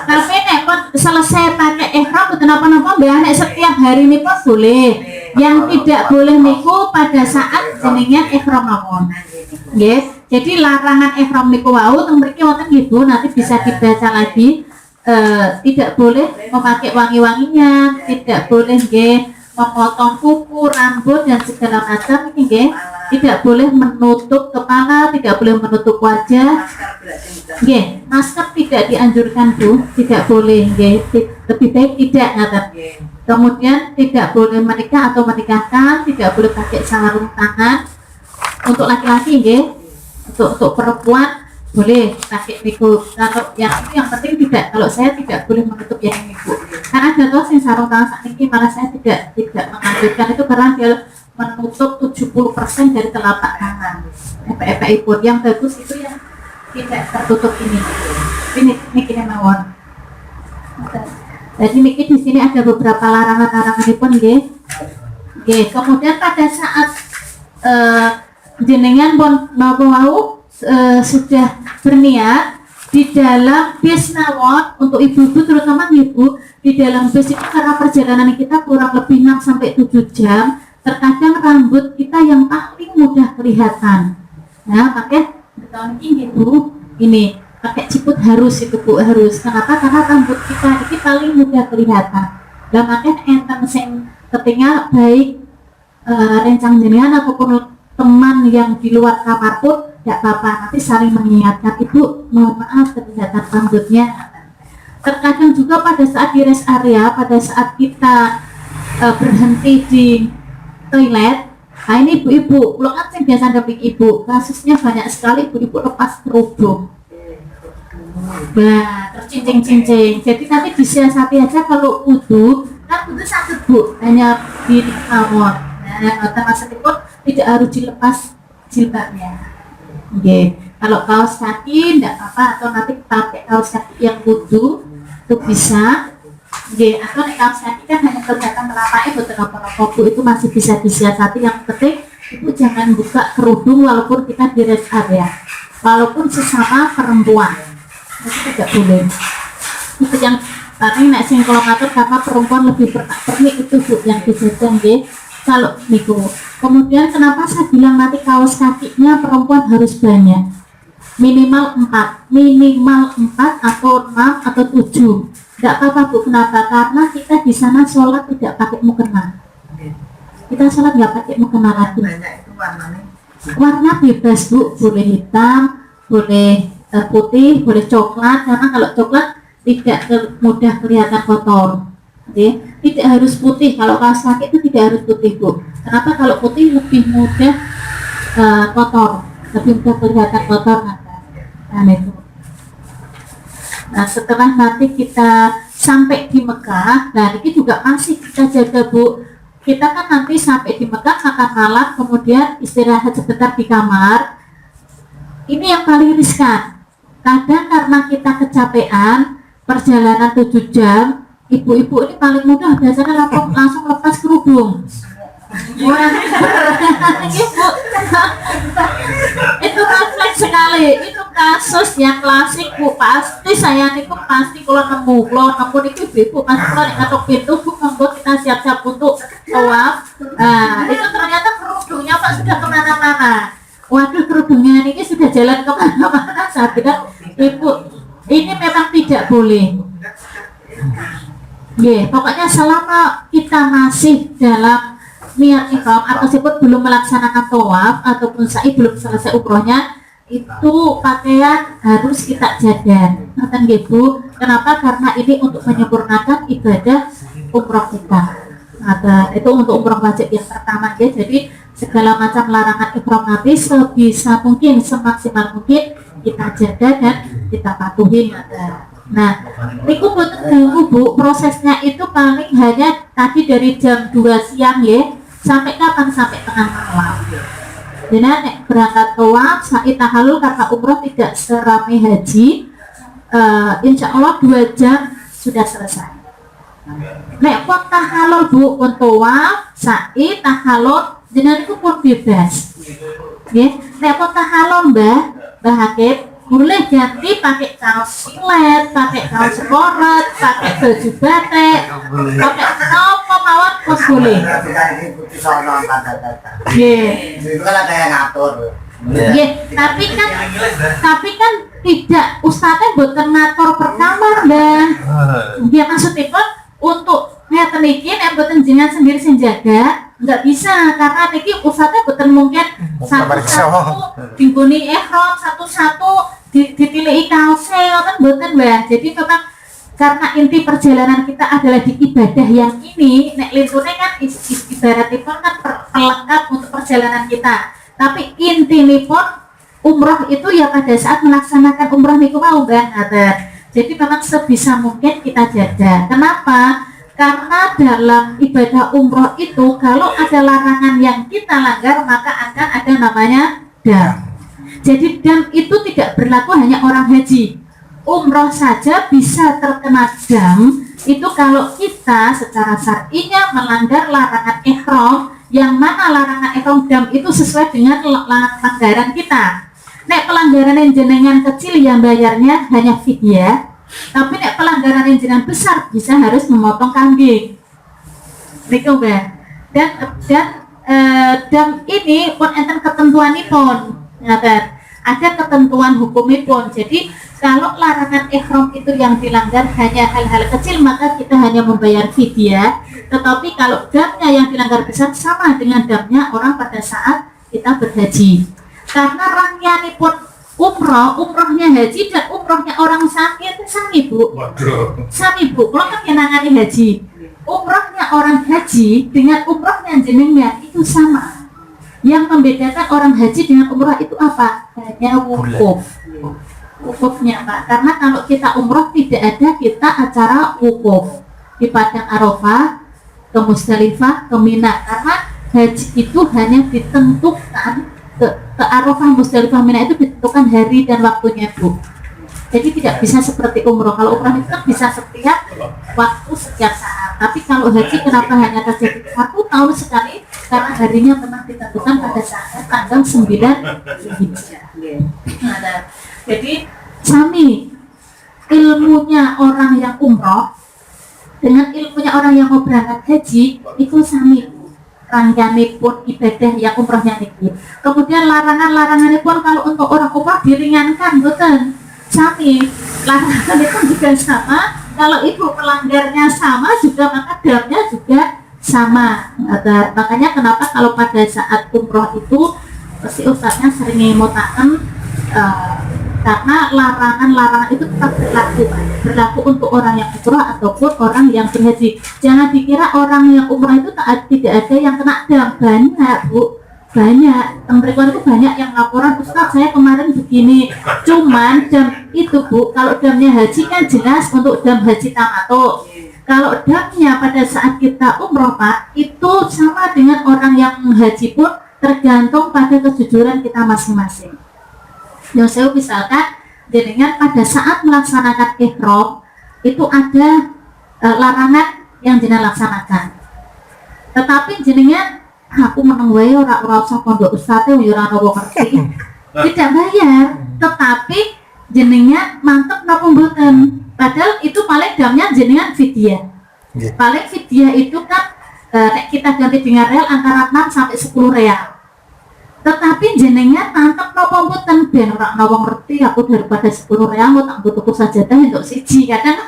Tapi nek pun selesai pakai ihram mboten apa-apa, Mbah. Nek setiap hari niku boleh. Yang tidak boleh niku pada saat jenengan ihram mawon. Nggih. Jadi larangan ihram niku wau teng mriki wonten nggih Bu, nanti bisa dibaca lagi. Tidak boleh memakai wangi-wanginya, tidak boleh memotong kuku, rambut dan segala macam ini tidak boleh menutup kepala, tidak boleh menutup wajah. Masker tidak dianjurkan Bu, tidak boleh lebih baik tidak ngaten. Kemudian tidak boleh menikah atau menikahkan, tidak boleh pakai sarung tangan. Untuk laki-laki untuk perempuan boleh pakai niku. Kalau yang penting tidak, kalau saya tidak boleh menutup yang ini Bu, karena ada tuh sing sarung tangan saat ini malah saya tidak menganjurkan itu karena dia menutup 70% dari telapak tangan. Efek pun yang bagus itu yang tidak tertutup ini mawon. Jadi niki di sini ada beberapa larangan pun kemudian pada saat jenengan pun mau sudah berniat di dalam bis nawon, untuk ibu-ibu terutama ibu di dalam bis itu karena perjalanan kita kurang lebih 6-7 jam, terkadang rambut kita yang paling mudah kelihatan. Nah, pakai tahun ini Bu, ini pakai ciput harus itu Bu, harus. Kenapa? Karena rambut kita ini paling mudah kelihatan. Dan makanya enten sing ketinggal baik rencang jenengan ataupun teman yang di luar kamar pun tidak apa-apa, nanti saling mengingatkan, Ibu mohon maaf kelihatan rambutnya. Terkadang juga pada saat di rest area, pada saat kita berhenti di toilet, Nah ini ibu-ibu, kalau kan yang biasa damping ibu, kasusnya banyak sekali ibu-ibu lepas kerudung. Nah, tercincing-cincing. Jadi nanti disiasati aja kalau wudhu, kan wudhu sakit bu, hanya di kamar. Nah, meskipun tidak harus dilepas jilbabnya. Oke, kalau kaos kaki tidak apa-apa, atau nanti pakai kaos kaki yang wudhu itu bisa. Oke, atau kaos kaki kan hanya kelihatan melapaknya betul apa-apa bu, itu masih bisa disiasati. Yang penting ibu jangan buka kerudung walaupun kita di rest area, walaupun sesama perempuan. Itu tidak boleh. Itu yang tadi nek sing kalau ngatur karena perempuan lebih pernik itu bu yang dijajang deh. Kalau niku. Kemudian kenapa saya bilang nanti kaos kakinya perempuan harus banyak, minimal 4 atau 6 atau 7. Tidak apa-apa bu. Kenapa? Karena kita di sana sholat tidak pakai mukena. Kita sholat nggak pakai mukena lagi. Banyak itu warnanya. Warna bebas bu, boleh hitam, boleh putih, boleh coklat, karena kalau coklat tidak mudah kelihatan kotor. Oke, tidak harus putih. Kalau kaos kaki itu tidak harus putih bu. Kenapa? Kalau putih lebih mudah kotor, lebih mudah kelihatan kotor. Nah itu. Nah setelah nanti kita sampai di Mekah, nah ini juga masih kita jaga bu. Kita kan nanti sampai di Mekah makan malam, kemudian istirahat sebentar di kamar. Ini yang paling riskan. Kadang karena kita kecapean, perjalanan 7 jam, ibu-ibu ini paling mudah biasanya langsung lepas kerudung. Wah, ibu, itu refleks sekali. Itu kasus yang klasik bu, pasti saya niku pasti kalau nemu itu ibu pasti kalau ngetok pintu bu, monggo kita siap-siap untuk tawaf. Nah, itu ternyata kerudungnya pak sudah kemana-mana. Waduh, kerudungnya ini sudah jalan kemana-mana. Saya bilang, ibu, ini memang tidak boleh. Pokoknya selama kita masih dalam niat ihram atau sebut belum melaksanakan tawaf ataupun sa'i belum selesai umrohnya, itu pakaian harus kita jaga. Ngerti gitu? Kenapa? Karena ini untuk menyempurnakan ibadah umroh kita. Itu untuk umroh wajib yang pertama ya. Jadi segala macam larangan ihram nanti sebisa mungkin, semaksimal mungkin kita jaga dan kita patuhi. Nah, niku ganggu bu, prosesnya itu paling hanya tadi dari jam 2 siang ya, sampai kapan? Sampai tengah malam. Jadi nek berangkat tawaf, sa'i tahallul karena umroh tidak seramai haji, insya Allah 2 jam sudah selesai. Nek pun tahallul bu, pun tawaf, sa'i tahallul, jenengan itu pun bebas. Nek pun tahallul mbah Hakim, boleh ganti pakai kaos silet, pakai kaos koret, pakai baju batik, pakai apa mawon pun boleh. Itu kan ada yang ngatur. Tapi kan tidak, ustadznya buatan ngatur pertama mbah. Dia maksudnya pun untuk ngeten iki nek mboten jenengan sendiri sing jaga nggak bisa, karena niki ustadznya mboten mungkin satu-satu dinggoni ihram satu-satu ditiliki kaosnya kan mboten mbah. Jadi memang karena inti perjalanan kita adalah di ibadah yang ini, nek lintune kan ibaratipun kan pelengkap untuk perjalanan kita. Tapi intinipun umroh itu ya pada saat melaksanakan umroh niku mau mbah. Jadi memang sebisa mungkin kita jaga. Kenapa? Karena dalam ibadah umroh itu kalau ada larangan yang kita langgar maka akan ada namanya dam. Jadi dam itu tidak berlaku hanya orang haji. Umroh saja bisa terkena dam itu kalau kita secara syar'inya melanggar larangan ihram, yang mana larangan ihram dam itu sesuai dengan pelanggaran kita. Nek pelanggaran yang jenengan kecil yang bayarnya hanya fidyah, tapi nek pelanggaran yang jenengan besar bisa harus memotong kambing. Niku Mbak. Dan ini pun enten ketentuanipun. Ngaten. Ada ketentuan hukumipun. Jadi kalau larangan ihram itu yang dilanggar hanya hal-hal kecil maka kita hanya membayar fidyah. Tetapi kalau damnya yang dilanggar besar sama dengan damnya orang pada saat kita berhaji. Karena rangkaianipun umrohnya haji dan umrohnya orang sakit sami bu. Sami bu, kalau kan nangani haji, umrohnya orang haji dengan umrohnya jenengan itu sama. Yang membedakan orang haji dengan umroh itu apa? Hanya wukuf. Wukufnya Pak, karena kalau kita umroh tidak ada kita acara wukuf di Padang Arafah, ke Musdalifah, ke Mina, karena haji itu hanya ditentukan ke Arafah, Musdalifah, Mina itu ditentukan hari dan waktunya Bu. Jadi tidak bisa seperti umroh. Kalau umroh itu kan bisa setiap waktu, setiap saat. Tapi kalau haji kenapa hanya terjadi 1 tahun sekali? Karena harinya memang ditentukan pada saat tanggal 9 Zulhijjah. Nah, jadi sami ilmunya orang yang umroh dengan ilmunya orang yang mau berangkat haji itu sami. Rangkaian pun ibadah yang umrohnya niki. Kemudian larangan-larangannya pun kalau untuk orang umroh diringankan, betul. Sami, larangan itu juga sama. Kalau ibu pelanggarnya sama juga maka damnya juga sama. Makanya kenapa kalau pada saat umroh itu si ustadznya sering ngemotakan karena larangan-larangan itu tetap berlaku untuk orang yang umroh ataupun orang yang berhaji. Jangan dikira orang yang umroh itu tidak ada yang kena dam. Banyak Bu, banyak. Mereka itu banyak yang laporan, Ustaz saya kemarin begini. Cuman dam itu Bu, kalau damnya haji kan jelas untuk dam haji tamato. Kalau damnya pada saat kita umroh Pak, itu sama dengan orang yang haji pun tergantung pada kejujuran kita masing-masing. Yang saya misalkan, dengan pada saat melaksanakan ihram itu ada larangan yang jenengan laksanakan. Tetapi jenengan aku meneng wae ora usah pondok ustaz yo ora ono ngerti. Tidak bayar, tetapi jenengan mantep napa mboten. Padahal itu paling damnya jenengan fidyah. Paling fidyah itu kan kita ganti dengan real antara 6 sampai 10 real. Tetapi jenengan mantep napa mboten ben ora ono ngerti aku daripada 10 real mau tak tuku sajadah untuk siji kadang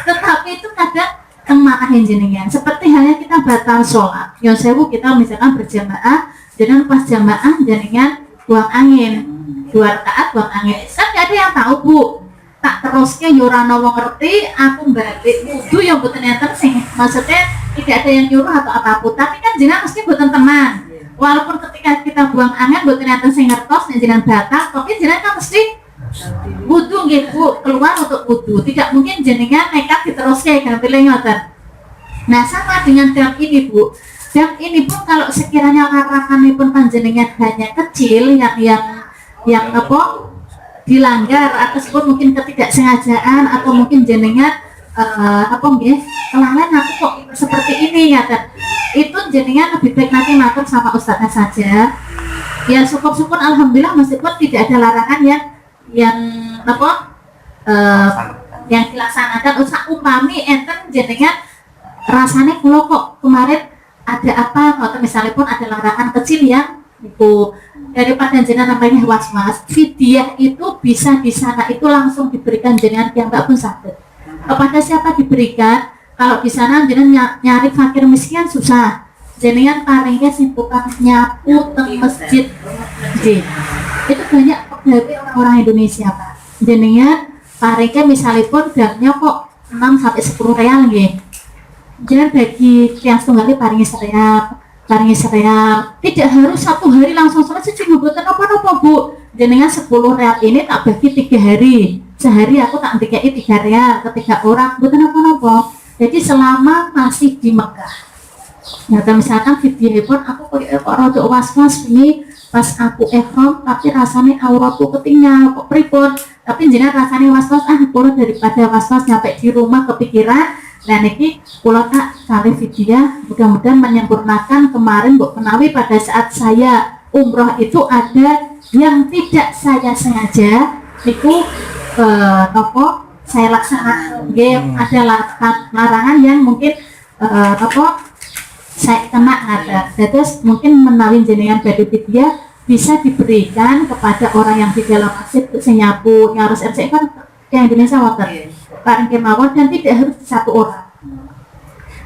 tetapi itu kadang marahin jenengan. Seperti halnya kita batal sholat. Yang sewu kita misalkan berjamaah, dengan pas jamaah jenengan buang angin 2 rakaat buang angin. Kan gak ada yang tahu Bu. Tak terusnya yurana wong ngerti, aku balik wudu yang boten enten sing maksudnya tidak ada yang nyuruh atau apapun. Tapi kan jenengan mesti boten teman. Walaupun ketika kita buang angin boten enten sing ngertos nek jenengan batal, tapi jenengan kan mesti wudu nggih Bu, keluar untuk wudu. Tidak mungkin jenengan nekat diterusnya kan pilih ngoten. Nah, sama dengan dam ini Bu. Dam ini pun kalau sekiranya larangannya pun panjenengan hanya kecil yang apa dilanggar ataupun mungkin ketidaksengajaan atau mungkin jenengan apa nggih kelalen aku kok seperti ini ya kan. Itu jenengan lebih baik nanti matur sama ustadznya saja. Ya syukur-syukur alhamdulillah meskipun tidak ada larangan yang apa yang dilaksanakan usah upami enten jenengan rasanya kalau kok kemarin ada apa atau misalnya pun ada larangan kecil yang itu daripada jenengan namanya was-was fidyah itu bisa di sana itu langsung diberikan jenengan yang nggak pun sakit kepada siapa diberikan. Kalau di sana jenengan nyari fakir miskin susah, jenengan paringnya simpukan nyapu teng masjid. Itu banyak pegawai orang-orang Indonesia Pak. Jenengan paringnya misalnya pun damnya kok 6 sampai 10 real nggih. Jangan bagi yang setunggali paringi sereal. Tidak harus 1 hari langsung selesai sih mboten apa-apa Bu. Jenengan 10 real ini tak bagi 3 hari. Sehari aku tak dikei 3 real ke 3 orang, mboten apa-apa. Jadi selama masih di Mekah. Nah, misalkan video pun aku kok rada was-was ini pas aku ihram tapi rasanya auratku ketinggal kok pripun. Tapi jenengan rasanya was-was kula daripada was-was nyampe di rumah kepikiran. Nah niki kula tak kali video mudah-mudahan menyempurnakan kemarin Mbok Menawi pada saat saya umroh itu ada yang tidak saya sengaja niku nopo saya laksanakan ada larangan yang mungkin saya kena ada. Terus mungkin menawi jenengan badhe video bisa diberikan kepada orang yang di dalam masjid sing nyapu harus RC kan yang Indonesia water bareng kemawon dan tidak harus 1 orang,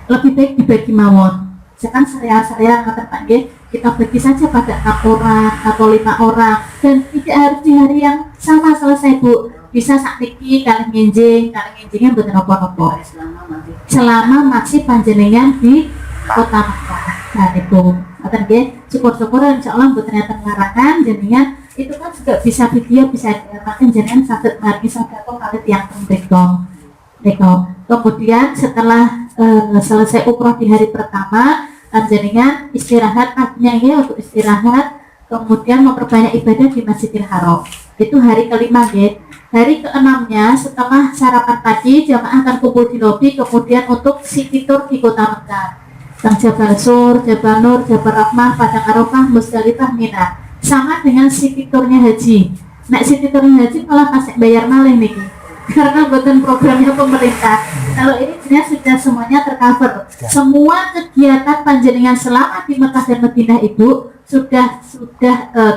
lebih baik dibagi mawon. Sekarang sereal ngaten Pak nggih, kita bagi saja pada 4 orang atau 5 orang dan tidak harus di hari yang sama selesai Bu. Bisa sak niki kalih nginjingnya mboten napa-napa selama masih panjenengan di kota Mekah. Nah niku Atau syukur-syukur insyaallah buat ternyata larangan jenengan itu kan juga bisa video bisa makan jenengan sakit mari sedekah kali yang mriko. Kemudian setelah selesai umroh di hari pertama jenengan istirahat paginya ya untuk istirahat, kemudian memperbanyak ibadah di Masjidil Haram. Itu hari kelima ya. Hari keenamnya setelah sarapan pagi jamaah akan kumpul di lobi, kemudian untuk city tour di kota Mekah. Jabal Sur, Jabal Nur, Jabal Rahmah, Padang Arafah, Musdalifah, Mina. Sama dengan city tournya haji. Nek city tournya haji malah kasih bayar malih nih. Karena buatan programnya pemerintah. Kalau ini sebenarnya sudah semuanya tercover. Semua kegiatan panjenengan selama di Mekah dan Madinah itu sudah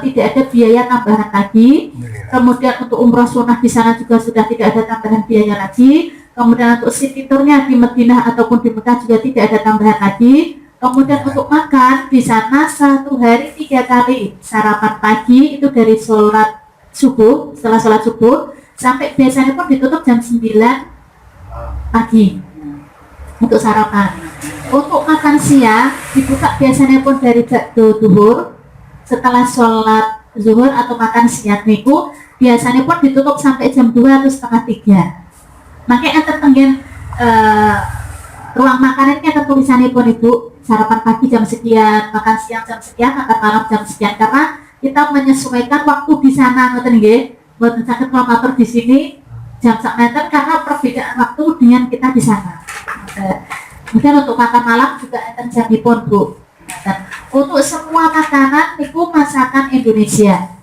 tidak ada biaya tambahan lagi. Kemudian untuk umroh sunnah di sana juga sudah tidak ada tambahan biaya lagi. Kemudian untuk city tournya di Madinah ataupun di Mekah juga tidak ada tambahan lagi. Kemudian untuk makan di sana 1 hari 3 kali sarapan pagi itu dari sholat subuh, setelah sholat subuh sampai biasanya pun ditutup jam 9 pagi untuk sarapan. Untuk makan siang dibuka biasanya pun dari bakdo zuhur, setelah sholat zuhur atau makan siang niku biasanya pun ditutup sampai jam 2 atau setengah 3. Makanya tertenggen ruang makanan ini ada tulisannya pun ibu, sarapan pagi jam sekian, makan siang jam sekian, makan malam jam sekian, karena kita menyesuaikan waktu di sana, ngoten nggih. Mboten saged promotor di sini jam sak meter karena perbedaan waktu dengan kita di sana. Kemudian untuk makan malam juga enten jamipun Bu. Untuk semua makanan niku masakan Indonesia.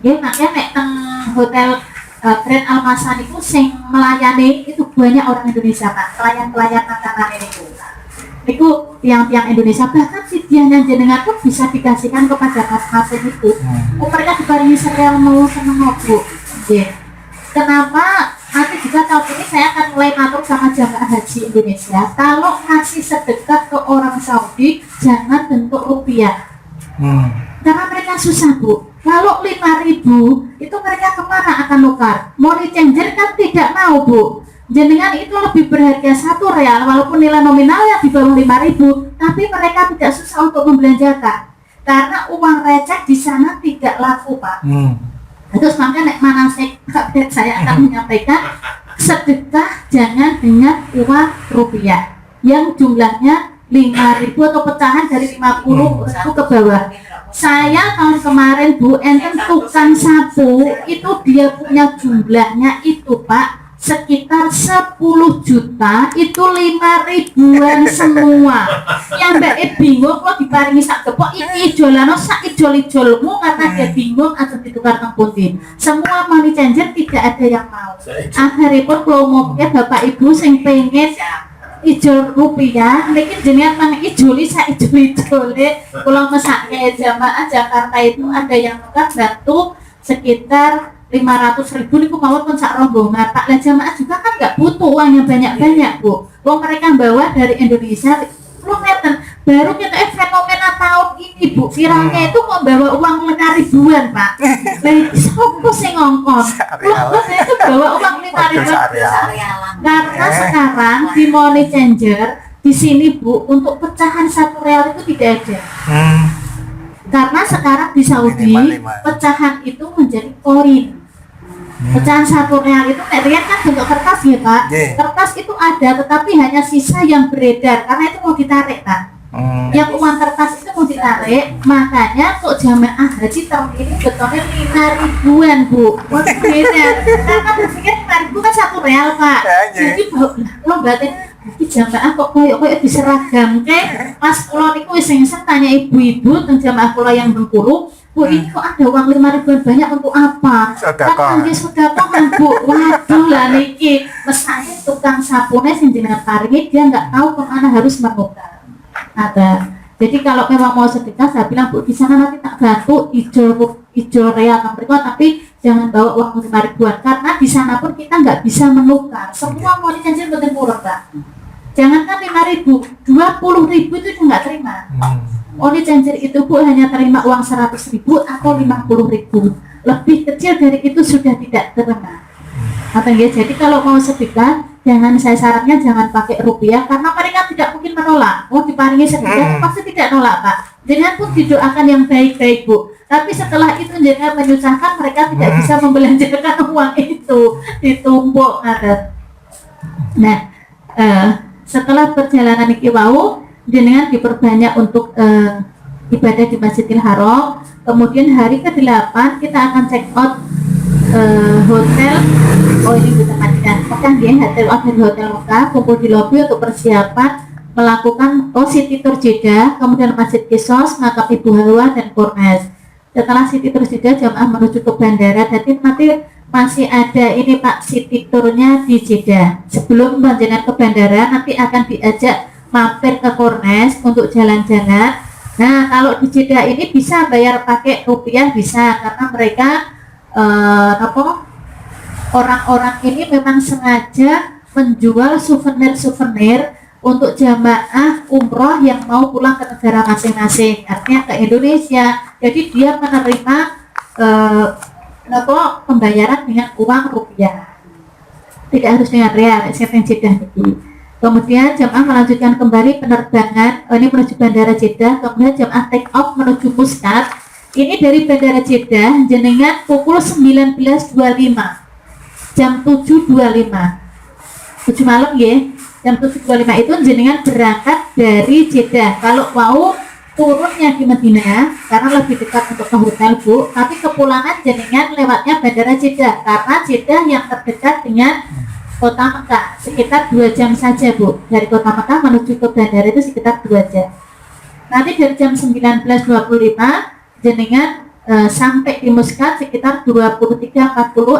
Nggih, makanya nek teng hotel Grand Almasan itu sing melayani itu banyak orang Indonesia Pak, pelayan-pelayan makanan itu. Niku tiang-tiang Indonesia, bahkan fidyahnya jenengan pun bisa dikasihkan kepada mas-mas itu. Mereka dibarengi sereal mau seneng Bu. Kenapa? Nanti juga tahun ini saya akan mulai ngatur sama jamaah haji Indonesia. Kalau ngasih sedekah ke orang Saudi, jangan bentuk rupiah. Karena mereka susah Bu. Kalau 5.000 itu mereka kemana akan nukar? Money changer kan tidak mau Bu. Jenengan itu lebih berharga 1 real walaupun nilai nominalnya di bawah 5.000, tapi mereka tidak susah untuk membelanjakan karena uang receh di sana tidak laku Pak. Terus makanya nek manasik saya akan menyampaikan sedekah jangan dengan uang rupiah yang jumlahnya 5.000 atau pecahan dari 50 itu ke bawah. Saya tahun kemarin Bu, enten tukang sapu itu dia punya jumlahnya itu Pak sekitar 10 juta, itu 5.000-an semua. Yang Mbak bingung kok diparingi sak gepok iki ijolano sak ijol-ijolmu karena dia bingung atau ditukar nang pundi. Semua money changer tidak ada yang mau. Akhirnya pun kalau mau Bapak Ibu sing pengen ijol rupiah, mungkin jenengan mang ijoli sak ijol-ijole. Kalau mesake jamaah Jakarta itu ada yang tukang bantu sekitar 500.000 niku mawon pun sak rombongan. Pak lah jamaah juga kan nggak butuh uang yang banyak-banyak Bu. Wong mereka bawa dari Indonesia kilometer. Baru kita fenomena tahun ini Bu, viralnya itu mau bawa uang 5.000-an Pak. Lah sopo sing ngongkon? Loh itu bawa uang 5.000-an. Karena sekarang di money changer di sini Bu untuk pecahan 1 real itu tidak ada. Karena sekarang di Saudi pecahan itu menjadi koin. Pecahan 1 real itu real kan bentuk kertas ya Pak. Kertas itu ada tetapi hanya sisa yang beredar karena itu mau ditarik Pak. Yang uang kertas itu mau ditarik, makanya untuk jamaah haji tahun ini betulnya 5.000-an Bu. Waduh beda. Karena berpikir 5.000 kan 1 real Pak. Jadi lo berarti jamaah kok koyo diseragam ke pas kula niku wis sing tanya ibu-ibu teng jamaah kula yang Bengkulu, Bu ini kok ada uang 5.000-an banyak untuk apa? Kan kangge sedekah kan Bu. Waduh lah niki mesake tukang sapune sing jenengan paringi dia enggak tahu kemana harus menukar. Ada. Jadi kalau memang mau sedekah saya bilang Bu di sana nanti tak bantu ijol real tapi jangan bawa uang 5.000-an karena di sana pun kita nggak bisa menukar. Semua money changer betul murah Pak. Jangankan 5.000, 20.000 itu juga nggak terima. Money changer itu Bu hanya terima uang 100.000 atau 50.000. Lebih kecil dari itu sudah tidak terima. Jadi kalau mau sedekah saya sarankan jangan pakai rupiah karena mereka tidak mungkin menolak. Oh, diparingi sekian pasti tidak nolak, Pak. Jenengan pun didoakan yang baik-baik, Bu. Tapi setelah itu jenengan menyusahkan, mereka tidak bisa membelanjakan uang itu, ditumpuk ada. Nah, setelah perjalanan iki wau, jenengan diperbanyak untuk ibadah di Masjidil Haram. Kemudian hari ke-8 kita akan check out hotel. Oh, ini kita Madinah Mekah ya, hotel Mekah, kumpul di lobi untuk persiapan melakukan City Tour Jeddah, kemudian Masjid Qisas, makam Ibu Halwa dan Kornes. Setelah City Tour Jeddah, jamaah menuju ke bandara. Jadi nanti masih ada ini Pak, City Tournya di Jeddah. Sebelum panjenengan ke bandara, nanti akan diajak mampir ke Kornes untuk jalan-jalan. Nah, kalau di Jeddah ini bisa bayar pakai rupiah, bisa, karena mereka orang-orang ini memang sengaja menjual souvenir-souvenir untuk jamaah umroh yang mau pulang ke negara masing-masing, artinya ke Indonesia. Jadi dia menerima pembayaran dengan uang rupiah, tidak harus dengan real, yang Jeddah itu. Kemudian jamaah melanjutkan kembali penerbangan ini menuju bandara Jeddah. Kemudian jamaah take off menuju Muscat. Ini dari bandara Jeddah jenengan pukul 19.25, jam 7.25, 7 malam ya, jam 7.25 itu jenengan berangkat dari Jeddah. Kalau mau turunnya di Madinah karena lebih dekat untuk ke hotel, Bu, tapi kepulangan jenengan lewatnya bandara Jeddah, karena Jeddah yang terdekat dengan kota Mekah sekitar 2 jam saja, Bu. Dari kota Mekah menuju ke bandara itu sekitar 2 jam. Nanti dari jam 19.25 jenengan sampai di Muscat sekitar 23.40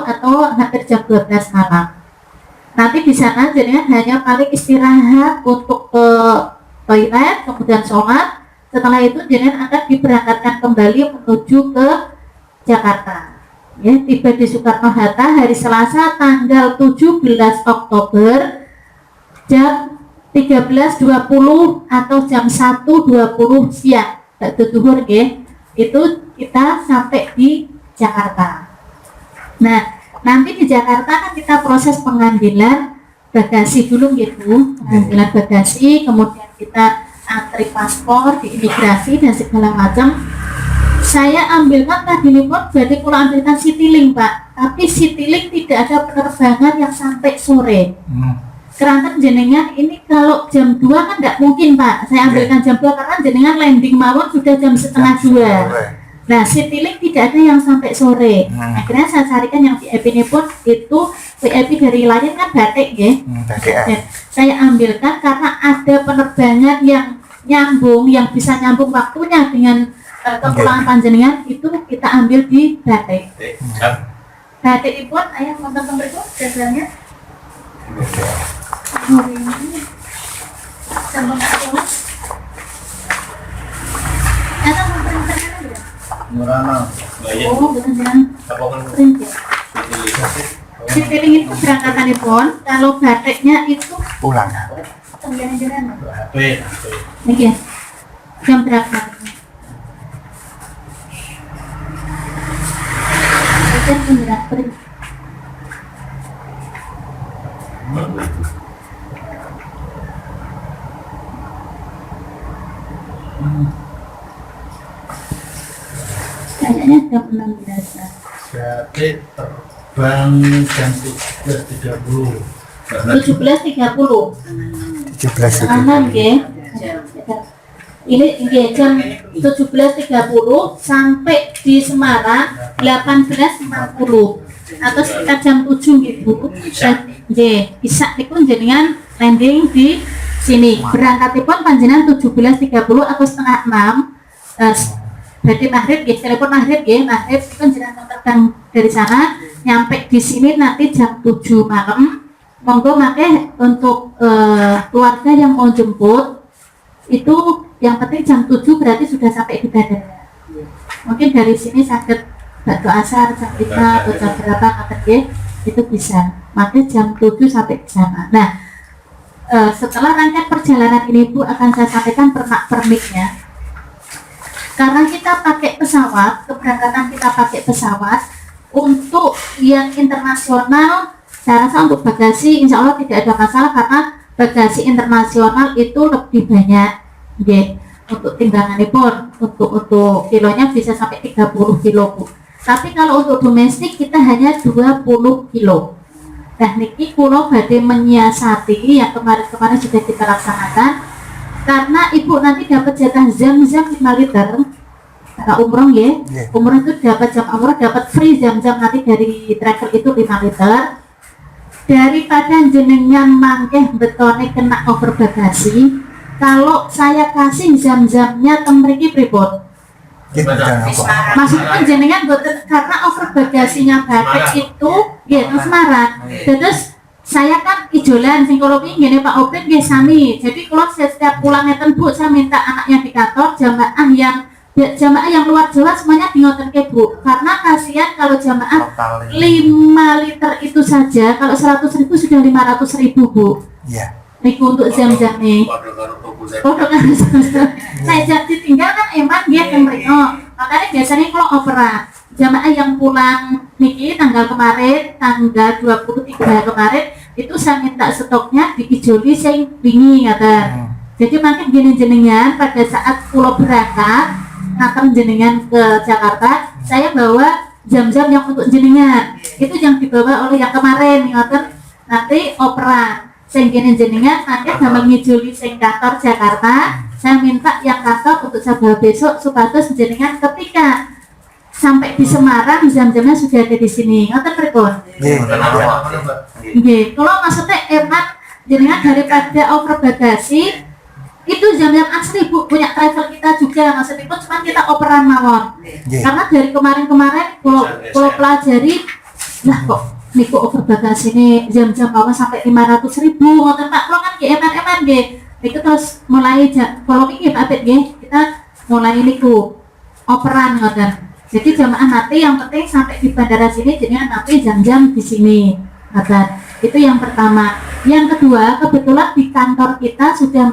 atau hampir jam 12 malam. Nanti di sana jenengan hanya paling istirahat untuk ke toilet, kemudian sholat. Setelah itu jenengan akan diberangkatkan kembali menuju ke Jakarta. Ya, tiba di Soekarno-Hatta hari Selasa tanggal 17 Oktober jam 13.20 atau jam 1.20 siang. Waktu zuhur ya. Itu kita sampai di Jakarta. Nah, nanti di Jakarta kan kita proses pengambilan bagasi dulu gitu, pengambilan bagasi, kemudian kita antri paspor di imigrasi dan segala macam. Saya ambilkan tadi pun jadi kalau ambilkan Citylink, Pak, tapi Citylink tidak ada penerbangan yang sampai sore. Keranten jenengan ini kalau jam 2 kan tidak mungkin, Pak. Saya ambilkan jam 2 karena jenengan landing mawon sudah jam setengah 2. Nah, Citylink tidak ada yang sampai sore. Akhirnya saya carikan yang VIP ini pun itu VIP dari Lion kan Batik ya. Saya ambilkan karena ada penerbangan yang nyambung, yang bisa nyambung waktunya dengan kepulangan panjenengan, itu kita ambil di Batik. Batik itu pun ayah nonton berikut jadwalnya. Sambung aku. Ada memperintahkan ada? Murana. Oh, benar-benar print ya. Citylink itu berangkatan pun, kalau batiknya itu pulang. jalan-jalan. Ini ya, jam berapa? Jam berapa print? Kayaknya jam 16. Berarti terbang jam 17.30. 17.30. 17 itu. Aman ya. Ini jam 17.30 sampai di Semarang 18.50 atau sekitar jam 7 gitu. Bisa niku jenengan landing di sini. Berangkatipun panjenengan 17.30 atau setengah 6. Berarti maghrib ya, telepon maghrib ya, maghrib itu jenengan terbang dari sana nyampe di sini nanti jam 7 malam. Monggo make untuk keluarga yang mau jemput itu yang penting jam 7 berarti sudah sampai di bandara. Mungkin dari sini sakit bakso asar jam 5 atau jam berapa ya, itu bisa. Makanya jam 7 sampai di sana. Nah, setelah rangkaian perjalanan ini Bu akan saya sampaikan pernak-perniknya. Karena kita pakai pesawat, keberangkatan kita pakai pesawat, untuk yang internasional Saya rasa untuk bagasi insya Allah tidak ada masalah karena bagasi internasional itu lebih banyak. Nggih. Untuk timbangannya pun untuk kilonya bisa sampai 30 kilo Bu. Tapi kalau untuk domestik kita hanya 20 kilo. Nah niki kulo badhe menyiasati yang kemarin-kemarin sudah kita laksanakan karena ibu nanti dapat jatah zam-zam 5 liter. Kalau umroh ya, umroh itu dapat jam umroh dapat free jam-jam nanti dari travel itu 5 liter. Daripada jenengan mangkeh betone kena over bagasi, kalau saya kasih jam-jamnya teng mriki pripun? Maksudnya jenengan boten karena over bagasinya batik itu nggih teng Semarang. Terus saya kan ijolan sing kula pingin Pak Opin nggih sami. Jadi kalau setiap pulang ngeten Bu, saya minta anaknya di kantor jamaah yang luar Jawa semuanya di ngotenke Bu. Karena kasihan kalau jamaah 5 liter itu saja, kalau 100.000 sudah 500.000 Bu. Iya. Niku untuk jam-jam nih. Saya jadi tinggal kan emang dia yang mereka. Makanya biasanya kalau operan jamaah yang pulang niki tanggal kemarin, tanggal 23 kemarin itu saya minta stoknya diijoli saya bingi kata. Jadi makin gini jenengan pada saat pulau berangkat akan jenengan ke Jakarta, saya bawa jam-jam yang untuk jenengan. Itu yang dibawa oleh yang kemarin ngoten nanti operan. Sing kene jenengan nanti sama ngijuli sing kantor Jakarta, saya minta yang kantor untuk saya bawa besok supados jenengan ketika sampai di Semarang jam-jamnya sudah ada di sini. Ngoten pripun? Nggih. Kalau maksudnya emak jenengan daripada over bagasi itu jam-jam asli Bu, punya travel kita juga maksudnya pun cuma kita operan mawon. Karena dari kemarin-kemarin kalau pelajari nah kok niku over bagasi ini jam-jam mawon sampai 500.000 ngoten Pak. Kalau kan eman-eman nggih. Niku terus mulai kalau iki Pak Bet nggih, kita mulai niku operan ngoten. Jadi jamaah nanti yang penting sampai di bandara sini jadi nanti jam-jam di sini. Ngoten. Itu yang pertama. Yang kedua, kebetulan di kantor kita sudah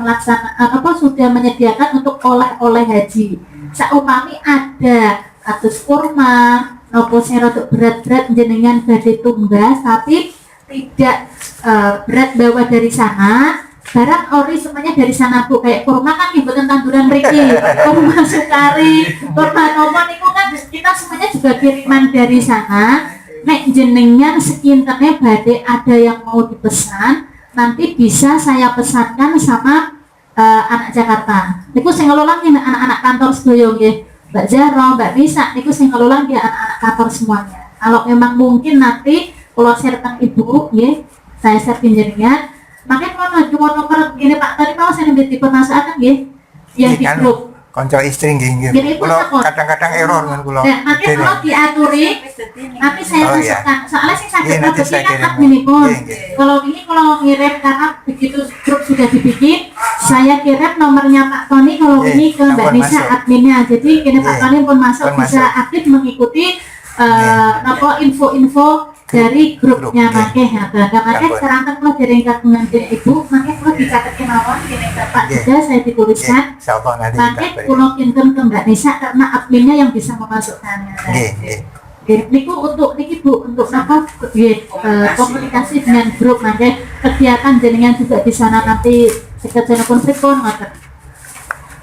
sudah menyediakan untuk oleh-oleh haji. Saumpami ada kados kurma, nopo serodok berat-berat jenengan badhe tumbas tapi tidak berat bawa dari sana, barang ori semuanya dari sana Bu. Kayak kurma kan mboten tanduran mriki, kurma sukari, kurma nopo niku kan kita semuanya juga kiriman dari sana. Nek jenengan sekintennya badhe ada yang mau dipesan, nanti bisa saya pesankan sama anak Jakarta. Niku sing ngelola anak-anak kantor sedaya nggih. Mbak Zahra, Mbak Nisa, niku sing ngelola dia anak-anak kantor semuanya. Kalau memang mungkin nanti kalau share tentang ibu, ya, saya share jenengan. Makanya kalau cuma nomor ini Pak tadi mau saya nambah permasalahan ya, yang di grup. Konco istri nggih. Kulo kadang-kadang error kan kulo. Nah, nanti kalau diaturi, nanti saya masukkan. Soalnya sih sakit produksi kan admin pun. Kalau ngirim karena begitu grup sudah dibikin, saya kirim nomornya Pak Tony kalau ini ke Mbak Nisa adminnya. Jadi ini Pak Tony pun masuk bisa aktif mengikuti info-info dari grupnya makeh ya. Nah, makeh sekarang kan kalau dari kagungan ibu, makeh kalau dicatat kemauan gini Pak juga saya dituliskan. Makeh kalau kinten ke Mbak Nisa karena adminnya yang bisa memasukkannya. Niku untuk niki Bu untuk apa? Komunikasi dengan grup makeh kegiatan jenengan juga di sana nanti sekedar konflik pun ngoten.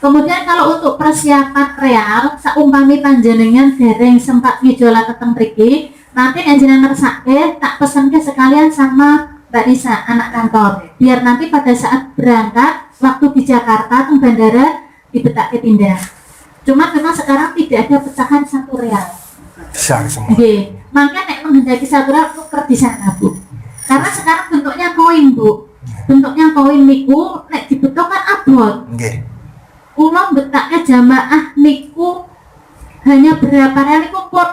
Kemudian kalau untuk persiapan real, saumpami panjenengan dereng sempat ngijola teteng mriki, nanti jenengan ngersake tak pesanke sekalian sama Mbak Nisa anak kantor. Biar nanti pada saat berangkat waktu di Jakarta ke bandara dibetake pindah. Cuma memang sekarang tidak ada pecahan 1 real. Besar semua. Nggih. Maka nek menghendaki 1 real tuker di sana, Bu. Karena sekarang bentuknya koin, Bu. Bentuknya koin niku nek dibutuhkan abot. Nggih. Kula betaknya jamaah niku hanya berapa real niku pun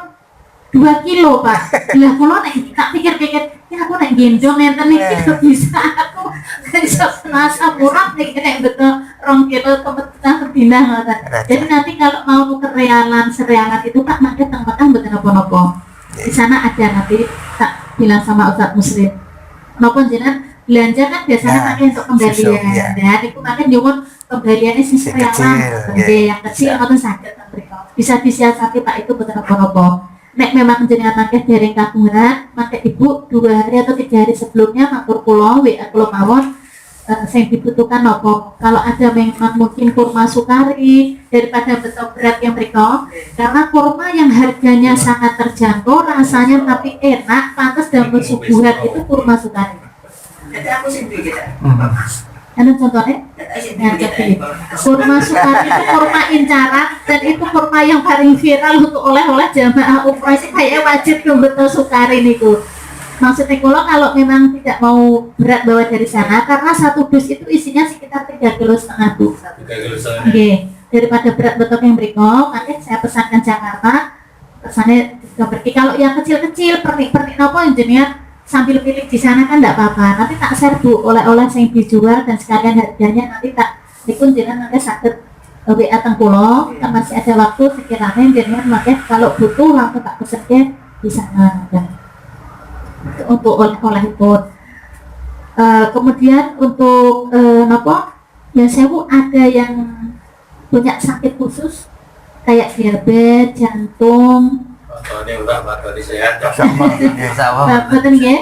2 kilo Pak. Lah kula nek tak pikir-pikir ya aku nek gendong ngenten iki bisa aku bisa senasa murah nek betul 2 kilo kebetulan pindah ngoten. Jadi nanti kalau mau nuker realan serealan itu Pak mangke teng Mekah mboten napa-napa. Di sana ada nanti tak bilang sama Ustaz Muslim. Napa jenengan belanja kan biasanya pakai untuk kembalian. Dan itu makan nyuwun kembaliannya serealan. Yang kecil atau sakit bisa disiasati Pak itu betul apa-apa. nek memang jenengan akeh dereng kagungan, maka ibu 2 hari atau 3 hari sebelumnya matur kula WA kula mawon yang dibutuhkan nopo. Kalau ada memang mungkin kurma sukari daripada betok berat yang mereka, karena kurma yang harganya sangat terjangkau, rasanya tapi enak, pantas dan bersuguhan itu kurma sukari. Jadi aku sendiri kita. Anu contohnya, nah, jadi kurma sukari itu kurma incaran dan itu kurma yang paling viral untuk oleh-oleh jamaah umroh itu kayak wajib betul sukari niku. Maksudnya kalau memang tidak mau berat bawa dari sana, karena satu dus itu isinya sekitar 3,5 kilo bu. 3 kilo setengah. Oke, daripada berat betok yang berikut, makanya saya pesankan Jakarta, pesannya juga pergi. Kalau yang kecil-kecil, pernik-pernik nopo engineer sambil pilih di sana kan tidak apa-apa. Nanti tak share bu oleh-oleh yang dijual dan sekalian harganya nanti tak dikun jenengan nanti sakit WA tengkulo, kan masih ada waktu sekiranya jenengan makanya kalau butuh langsung tak pesannya di sana. Untuk oleh-oleh itu. Kemudian untuk nopo ya sewu ada yang punya sakit khusus kayak diabetes, jantung, Ini udah materi sehat. Sama. Sama. betul nggih?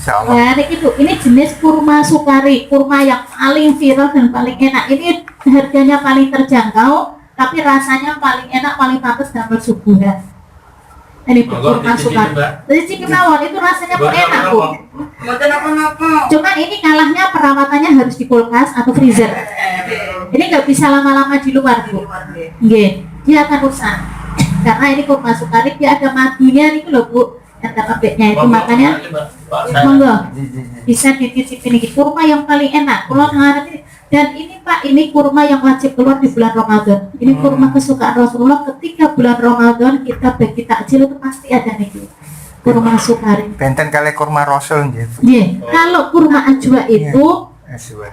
Sama. Nah, ini jenis kurma sukari, kurma yang paling viral dan paling enak. Ini harganya paling terjangkau, tapi rasanya paling enak, paling pantas dan bersuguhan. Ini kurma sukari. Jadi ciki mawon itu rasanya pun enak bu. Mboten apa-apa. Cuman ini kalahnya perawatannya harus di kulkas atau freezer. Ini nggak bisa lama-lama di luar bu. Nggih, dia akan rusak. Karena ini kurma sukari dia ada madunya nih loh bu. Yang tabeknya itu makanya monggo bisa dititipin ini kurma yang paling enak. Kalau ngarep dan ini Pak, ini kurma yang wajib keluar di bulan Ramadan. Ini kurma kesukaan Rasulullah ketika bulan Ramadan kita bagi takjil itu pasti ada nih kurma sukari. Benten kali kurma Rasul gitu. Iya, kalau kurma ajwa itu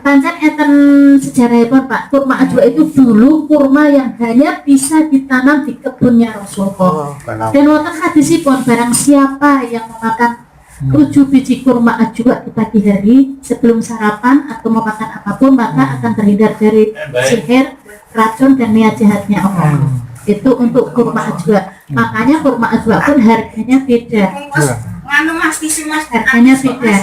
pancen enten sejarahipun Pak. Kurma ajwa itu dulu kurma yang hanya bisa ditanam di kebunnya Rasulullah. Dan wonten hadisipun barang siapa yang memakan 7 biji kurma ajwa di pagi hari sebelum sarapan atau memakan apapun maka akan terhindar dari sihir, racun dan niat jahatnya Allah. Itu untuk kurma ajwa. Makanya kurma ajwa pun harganya beda. Nganu Mas tisu Mas. Harganya beda.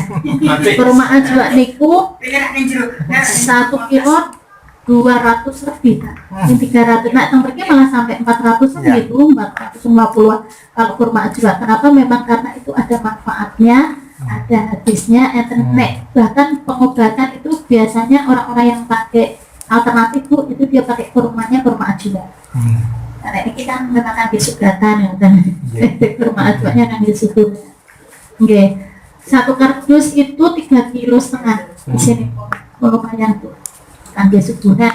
Kurma ajwa niku Pikiran ning jero. 1 kilo 200 lebih Kak. Yang 300, nah yang pergi malah sampai 400 gitu, 450. Kalau kurma ajwa, kenapa? Memang karena itu ada manfaatnya, ada hadisnya, bahkan pengobatan itu biasanya orang-orang yang pakai alternatif bu, itu dia pakai kurma ajwa. Karena ini kita menggunakan disugatan ya kan, kurma ajwanya kan disugur. Oke, 1 kardus itu 3,5 kilo di sini, lumayan tuh. Ambil subuhan.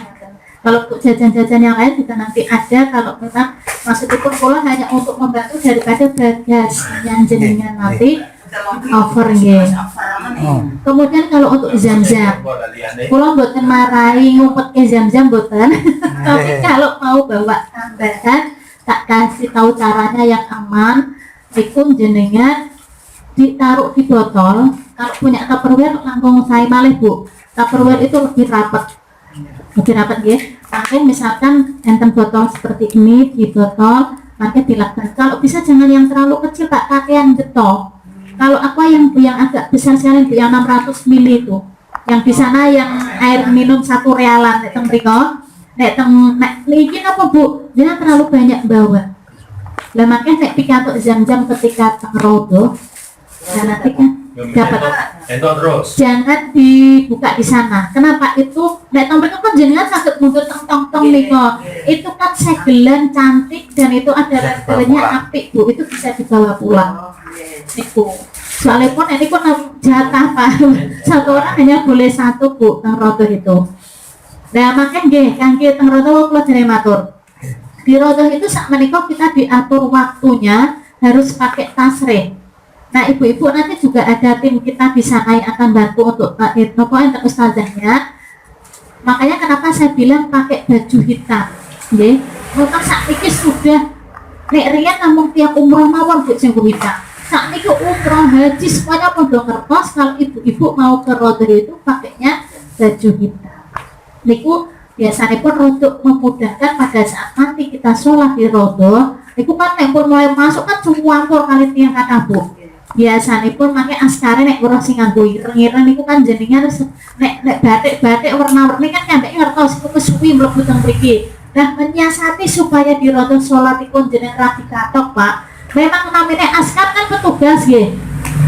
Kalau untuk jajan-jajan yang lain juga nanti ada. Kalau memang maksudnya pola hanya untuk membantu daripada bagas yang jenengan nanti over game. Kemudian kalau untuk zam-zam, kalau buatan marahi ngumpet ke zam-zam buatan. Tapi kalau mau bawa tambahan, tak kasih tahu caranya yang aman. Ikut jenengan ditaruh di botol. Kalau punya Tupperware langsung saya malih bu. Tupperware itu lebih rapat ya. Makanya misalkan enten botol seperti ini di botol, maka dilakukan. Kalau bisa jangan yang terlalu kecil Pak, kakean jetok. Kalau aqua yang agak besar sekali yang 600 ml itu, yang di sana yang air minum 1 realan, nek teng mriko, nek niki apa bu? Jangan terlalu banyak bawa. Lah makanya nek pikantuk jam-jam ketika teng rodo, dan nanti kan dapat terus. Jangan dibuka di sana. Kenapa itu? Nek tong mriko kan jenengan saged mundur tong-tong niko. Itu kan segelan cantik dan itu ada labelnya apik bu. Itu bisa dibawa pulang. Niku. Soalnya pun ini pun jatah Pak. 1 orang hanya boleh 1 bu teng rodo itu. Nah makanya nggih kangge teng rodo kula jare matur. Di rodo itu sak menika kita diatur waktunya harus pakai tasrih. Nah ibu-ibu nanti juga ada tim kita di sana yang akan bantu untuk untuk ustazahnya. Makanya kenapa saya bilang pakai baju hitam, nggih. Mungkin saat ini sudah nek riyen namun tiap umroh mawon bu sing hitam. Saat ini umroh haji semuanya podo ngertos kalau ibu-ibu mau ke rodo itu pakainya baju hitam. Niku biasanya pun untuk memudahkan pada saat nanti kita sholat di rodo Iku kan nek pun mulai masuk kan cuwampur kali tiyang kata Bu. Biasane pun make askare nek ora sing nganggo ireng-ireng niku kan jenengan nek batik-batik warna-warni kan sampe ngertos iku kesuwi mlebu teng mriki. Nah, menyiasati supaya di rodo salat iku jenengan ra dikatok, Pak. Memang namanya askar kan petugas nggih.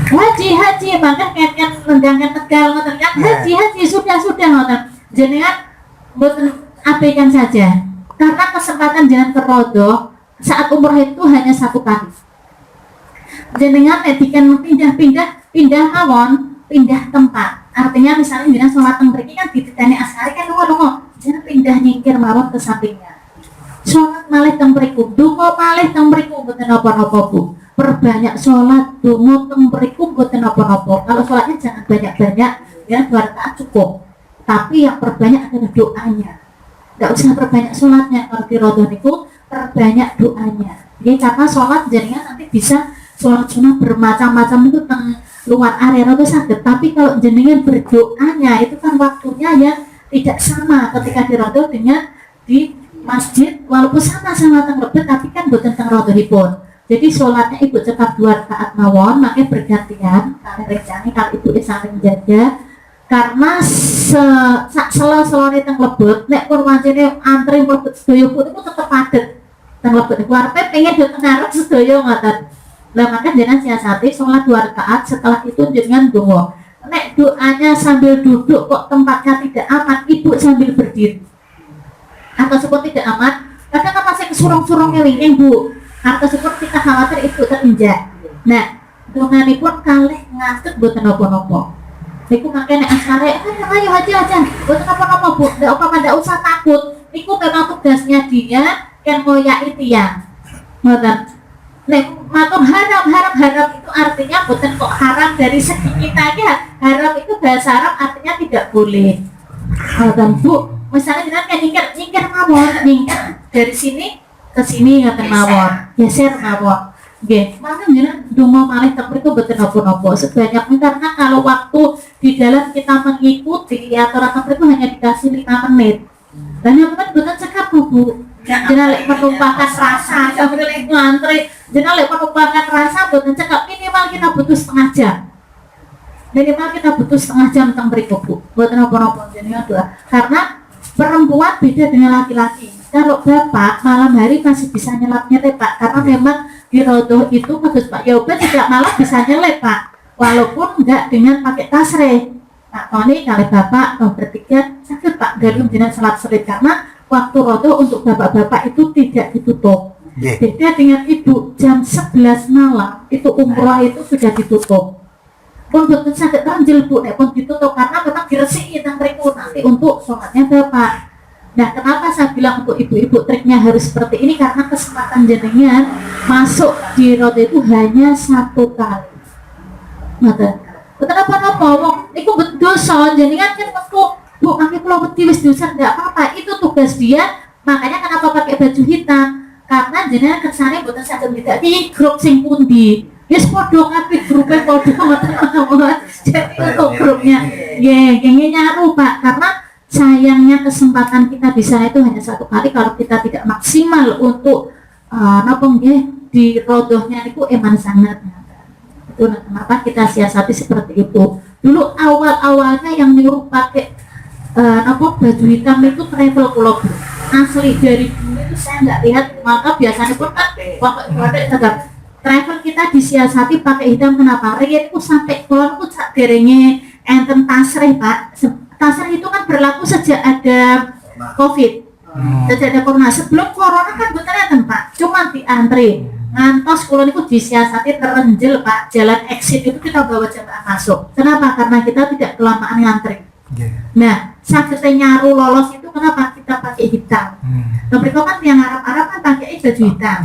Haji maka kan nendangkan Tegal ngoten kan. Haji sudah ngoten. Jenengan mboten abaikan saja. Karena kesempatan jalan ke rodo saat umroh itu hanya 1 kali. Jenengan edikan pindah mawon, pindah tempat. Artinya misalnya jenengan sholat teng mriki kan dititeni askari kan lunga. Jenengan pindah nyingkir mawon ke sampingnya. Sholat malih teng mriku, donga malih teng mriku mboten napa-napa Bu. Perbanyak sholat, donga teng mriku mboten napa-napa. Kalau sholatnya jangan banyak-banyak, ya 2 rakaat cukup. Tapi yang perbanyak adalah doanya. Enggak usah perbanyak sholatnya. Kalau di rodo niku perbanyak doanya. Jadi karena sholat jenengan nanti bisa sholat sunnah bermacam-macam itu teng luar area itu sakit, tapi kalau jenengan berdoanya itu kan waktunya yang tidak sama ketika di rodo dengan di masjid, walaupun sama-sama teng lebet tapi kan bukan teng rodonipun. Jadi sholatnya ibu cepat 2 rakaat mawon, makanya bergantian kali rencana kalau ibu saling jaga karena selo-selone teng lebet nek pun wancine antri mlebet sedaya pun itu tetep padet teng lebet iku arepe pengen do teng ngarep sedaya ngoten. Lah maka jenengan siasati sholat 2 rakaat, setelah itu jenengan donga. Nek doanya sambil duduk kok tempatnya tidak aman, ibu sambil berdiri. Atau seperti tidak aman, kadang kan masih kesurung-surung ngelingin Bu. Atau seperti kita khawatir ibu terinjak. Nah, donganipun kalih ngantuk boten napa-napa. Niku makanya askare, ayo aja, boten napa-napa Bu. Ndak usah takut. Niku memang tugasnya dia kan ngoyaki tiyang. Ngoten. Nek matur harap itu artinya bukan kok haram dari segi kita ya. Haram itu bahasa Arab artinya tidak boleh. Dan Bu, misalnya jenengan kan nyingkir mawon, nyingkir dari sini ke sini ngaten mawon, geser mawon. Nggih, mangga jenengan donga malih teng mriku boten napa-napa sebanyak karena kalau waktu di dalam kita mengikuti aturan teng mriku hanya dikasih 5 menit. Dan yang boten cekap Bu. Jenengan lek menumpahkan rasa, sambil lek ngantri, jenengan lek menumpahkan rasa boten cekap, minimal kita butuh setengah jam. Minimal kita butuh setengah jam teng mriku Bu. Boten napa-napa jenengan doa. Karena perempuan beda dengan laki-laki. Kalau bapak malam hari masih bisa nyelap-nyelip Pak, karena memang di rodoh itu bagus Pak. Ya udah tidak malam bisa nyelip Pak, walaupun enggak dengan pakai tasreh. Pak Tony kali bapak bertiga sakit Pak galung jenengan salat selip karena waktu rodoh untuk bapak-bapak itu tidak ditutup. Beda dengan ibu jam 11 malam itu umroh itu sudah ditutup. Pun betul sakit ranjil Bu, pun ditutup karena memang diresiki teng mriku nanti untuk sholatnya bapak. Nah, kenapa saya bilang untuk ibu-ibu triknya harus seperti ini karena kesempatan jenengan masuk di rodo itu hanya 1 kali. Betul apa-apa wong iku berdosa jenengan kan waktu Bu mangke kula wedi wis dosa enggak apa-apa, itu tugas dia. Makanya kenapa pakai baju hitam? Karena jenengan kersane mboten saged tidak di grup sing pundi. Wis padha kabeh grupe padha ngoten. Jadi untuk grupnya nggih nyaru Pak, karena sayangnya kesempatan kita di sana itu hanya 1 kali kalau kita tidak maksimal untuk napa nggih di rodohnya itu eman sangat. Itu kenapa kita siasati seperti itu. Dulu awal-awalnya yang nyuruh pakai baju hitam itu travel pulau Bu. Asli dari dulu itu saya nggak lihat, maka biasanya pun kan pakai travel kita disiasati pakai hitam. Kenapa? Riyen itu sampai kulon itu sak derenge enten tasreh Pak. Tasreh itu kan berlaku sejak ada COVID, sejak ada corona. Sebelum corona kan betul Pak, cuma diantri. Ngantos kulon itu disiasati terenjel Pak, jalan exit itu kita bawa jamaah masuk. Kenapa? Karena kita tidak kelamaan ngantri. Nah, sakitnya nyaru lolos itu kenapa kita pakai hitam? Nah, mereka kan yang Arab kan pakai baju hitam.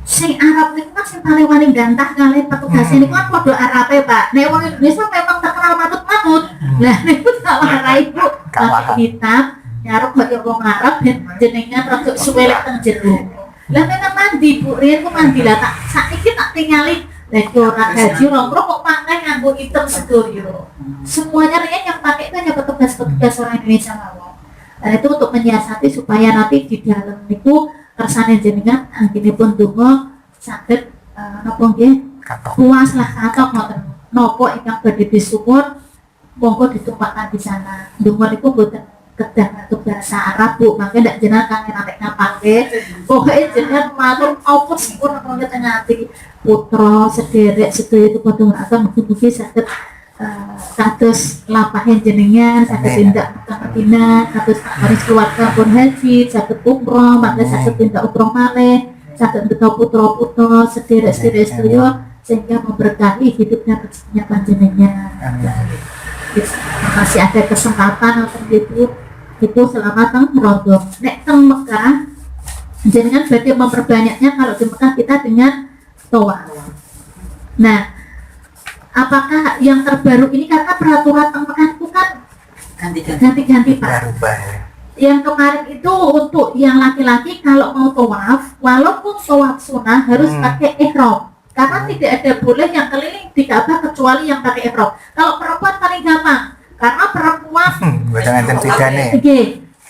Sing Arab itu kan sing paling gantah kali petugasnya ini kan kode Arab Pak. Nah, orang Indonesia memang terkenal matut-matut. Nah, itu tak warai Bu, pakai hitam, nyaru kaya wong Arab jenengan rada suwelek teng jero. Lah memang mandi Bu, riyen ku mandi lah tak saiki tak tingali lek ora gaji rombro kok pakai nganggo item sedoyo. Semuanya riyen yang pakai itu hanya petugas-petugas orang Indonesia mawon. Dan itu untuk menyiasati supaya nanti di dalam niku kersane jenengan anggenipun donga saged napa nggih Katok. puas lah katok ngoten napa ingkang badhe disumur monggo ditumpakkan di sana. Donga niku boten kedah ngatur bahasa Arab Bu, mangke ndak jenengan kangen arek ngapalke. Pokoke jenengan matur apa sipun nang ngati putra sederek sedaya itu padha akan mugi-mugi saged kados lapahe jenengan saged tindak Madinah, kados paris keluarga pun haji, saged umroh, mangke saged tindak umroh malih, saged beto putra-putra sederek-sederek sedaya sehingga memberkahi hidupnya rezekinya panjenengan. Masih ada kesempatan untuk itu selama teng Rondo. Nek teng Mekah jenengan berarti memperbanyaknya kalau di Mekah kita dengan tawaf. Nah, apakah yang terbaru ini karena peraturan teng Mekah itu kan ganti-ganti Pak. Berubah ya. Yang kemarin itu untuk yang laki-laki kalau mau tawaf, walaupun tawaf sunnah harus pakai ihram. Karena tidak ada boleh yang keliling di Ka'bah kecuali yang pakai ihram. Kalau perempuan paling gampang, karena perempuan Jangan enten pidane.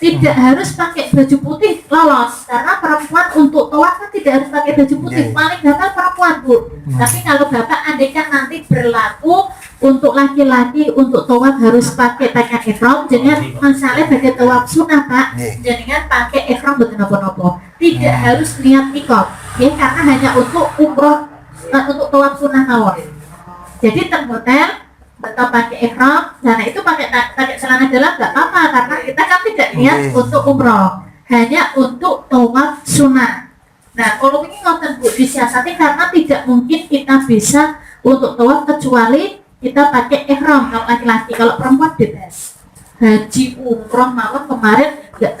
tidak harus pakai baju putih lolos. Karena perempuan untuk tawaf kan tidak harus pakai baju putih, paling gampang perempuan Bu. Tapi kalau bapak andaikan nanti berlaku untuk laki-laki untuk tawaf harus pakai pakaian ihram, jangan masalah pakai tawaf sunnah Pak. Jangan pakai ihram betul nopo-nopo. Tidak harus niat mikot, ya karena hanya untuk umroh. Untuk tawaf sunnah mawon. Jadi teng hotel tetap pakai ihram, karena itu pakai celana dalam nggak apa-apa karena kita kan tidak niat untuk umroh, hanya untuk tawaf sunnah. Nah kalau ini ngoten Bu disiasati karena tidak mungkin kita bisa untuk tawaf kecuali kita pakai ihram kalau laki-laki, kalau perempuan bebas. Haji umroh mawon kemarin nggak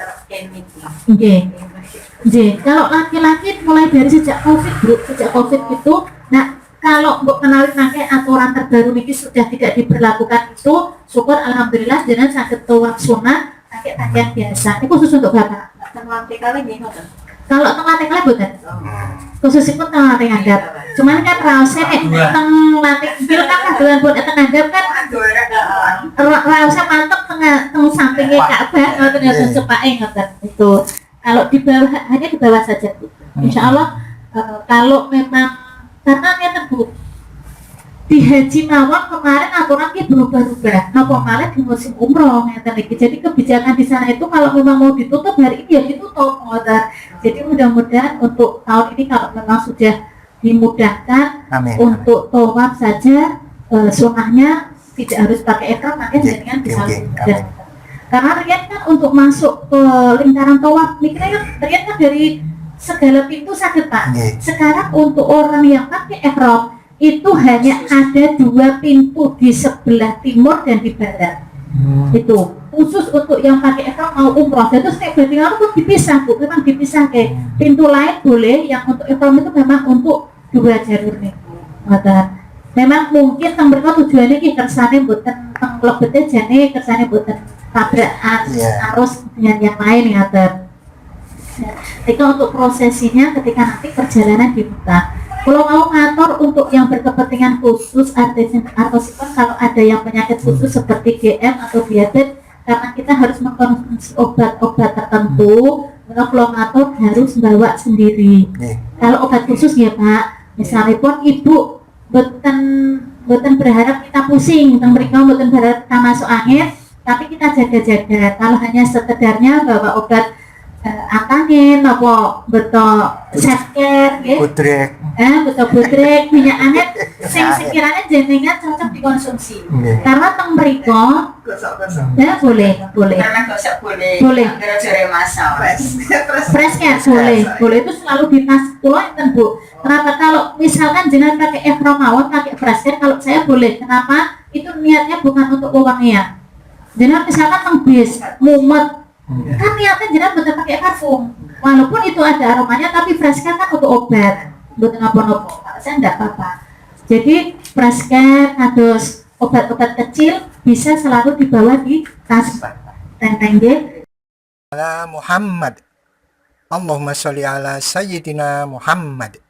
kalau laki-laki mulai dari sejak COVID Bu, sejak COVID itu. Nah, kalau Mbok kenalin nangke aturan terbaru ini sudah tidak diberlakukan itu, syukur alhamdulillah jenengan saged tawaf sunnah pakai pakaian biasa. Ini khusus untuk Bapak. Teman TKW nggih ngoten. Kalau tengah tinggal boten. Khususipun tengah tinggal ngandap. Cuman kan raosnya teng lantik bil kan kadoan buat tengah ngandap kan raosnya mantep teng sampingnya Ka'bah ngoten ya cepake ngoten. Itu. Kalau di bawah hanya di bawah saja Bu. Insyaallah kalau memang karena ngeten Bu di haji mawon kemarin aturannya berubah-ubah napa malah di musim umroh ngeten iki. Jadi kebijakan di sana itu kalau memang mau ditutup hari ini ya ditutup ngoten. Jadi mudah-mudahan untuk tahun ini kalau memang sudah dimudahkan untuk tawaf saja sunnahnya tidak harus pakai ihram makanya jenengan bisa mudah. Karena rian kan untuk masuk ke lingkaran tawaf mikirnya kan rian kan dari segala pintu sakit Pak. Sekarang untuk orang yang pakai ihram itu hanya ada 2 pintu di sebelah timur dan di barat. Itu khusus untuk yang pakai ihram mau umroh. Jadi setiap berarti pun dipisah Bu, memang dipisah kayak pintu lain boleh, yang untuk ihram itu memang untuk 2 jalur nih. Memang mungkin teng mriko tujuannya ki kersane mboten teng lebete jane kersane mboten tabrakan arus dengan yang lain ngaten. Itu untuk prosesinya ketika nanti perjalanan di Mekah. Kalau mau ngatur untuk yang berkepentingan khusus atau kalau ada yang penyakit khusus seperti GM atau diabetes, karena kita harus mengkonsumsi obat-obat tertentu, maka kalau ngatur harus bawa sendiri. Kalau obat khusus ya Pak, misalnya pun ibu boten berharap kita pusing, mereka boten berharap kita masuk angin, tapi kita jaga-jaga. Kalau hanya sekedarnya bawa obat angin, apa betul self-care, Budrek. betul budrek, minyak angin, sing sekiranya jenengan cocok dikonsumsi. Karena teng mriko, ya boleh. Karena gosok boleh. Gara-gara masak. Fresh care boleh itu selalu di tas pulau itu Bu. Kenapa kalau misalkan jenengan pakai ihram mawon pakai fresh care, kalau saya boleh. Kenapa? Itu niatnya bukan untuk wewangian. Jenengan misalkan teng bis, mumet, kan niatnya jenengan betul pakai parfum. Walaupun itu ada aromanya, tapi fresh care kan untuk obat, betul nopo-nopo. Saya enggak apa-apa. Jadi fresh care terus obat-obat kecil bisa selalu dibawa di tas tenteng Ala Muhammad. Allahumma sholli ala Sayyidina Muhammad.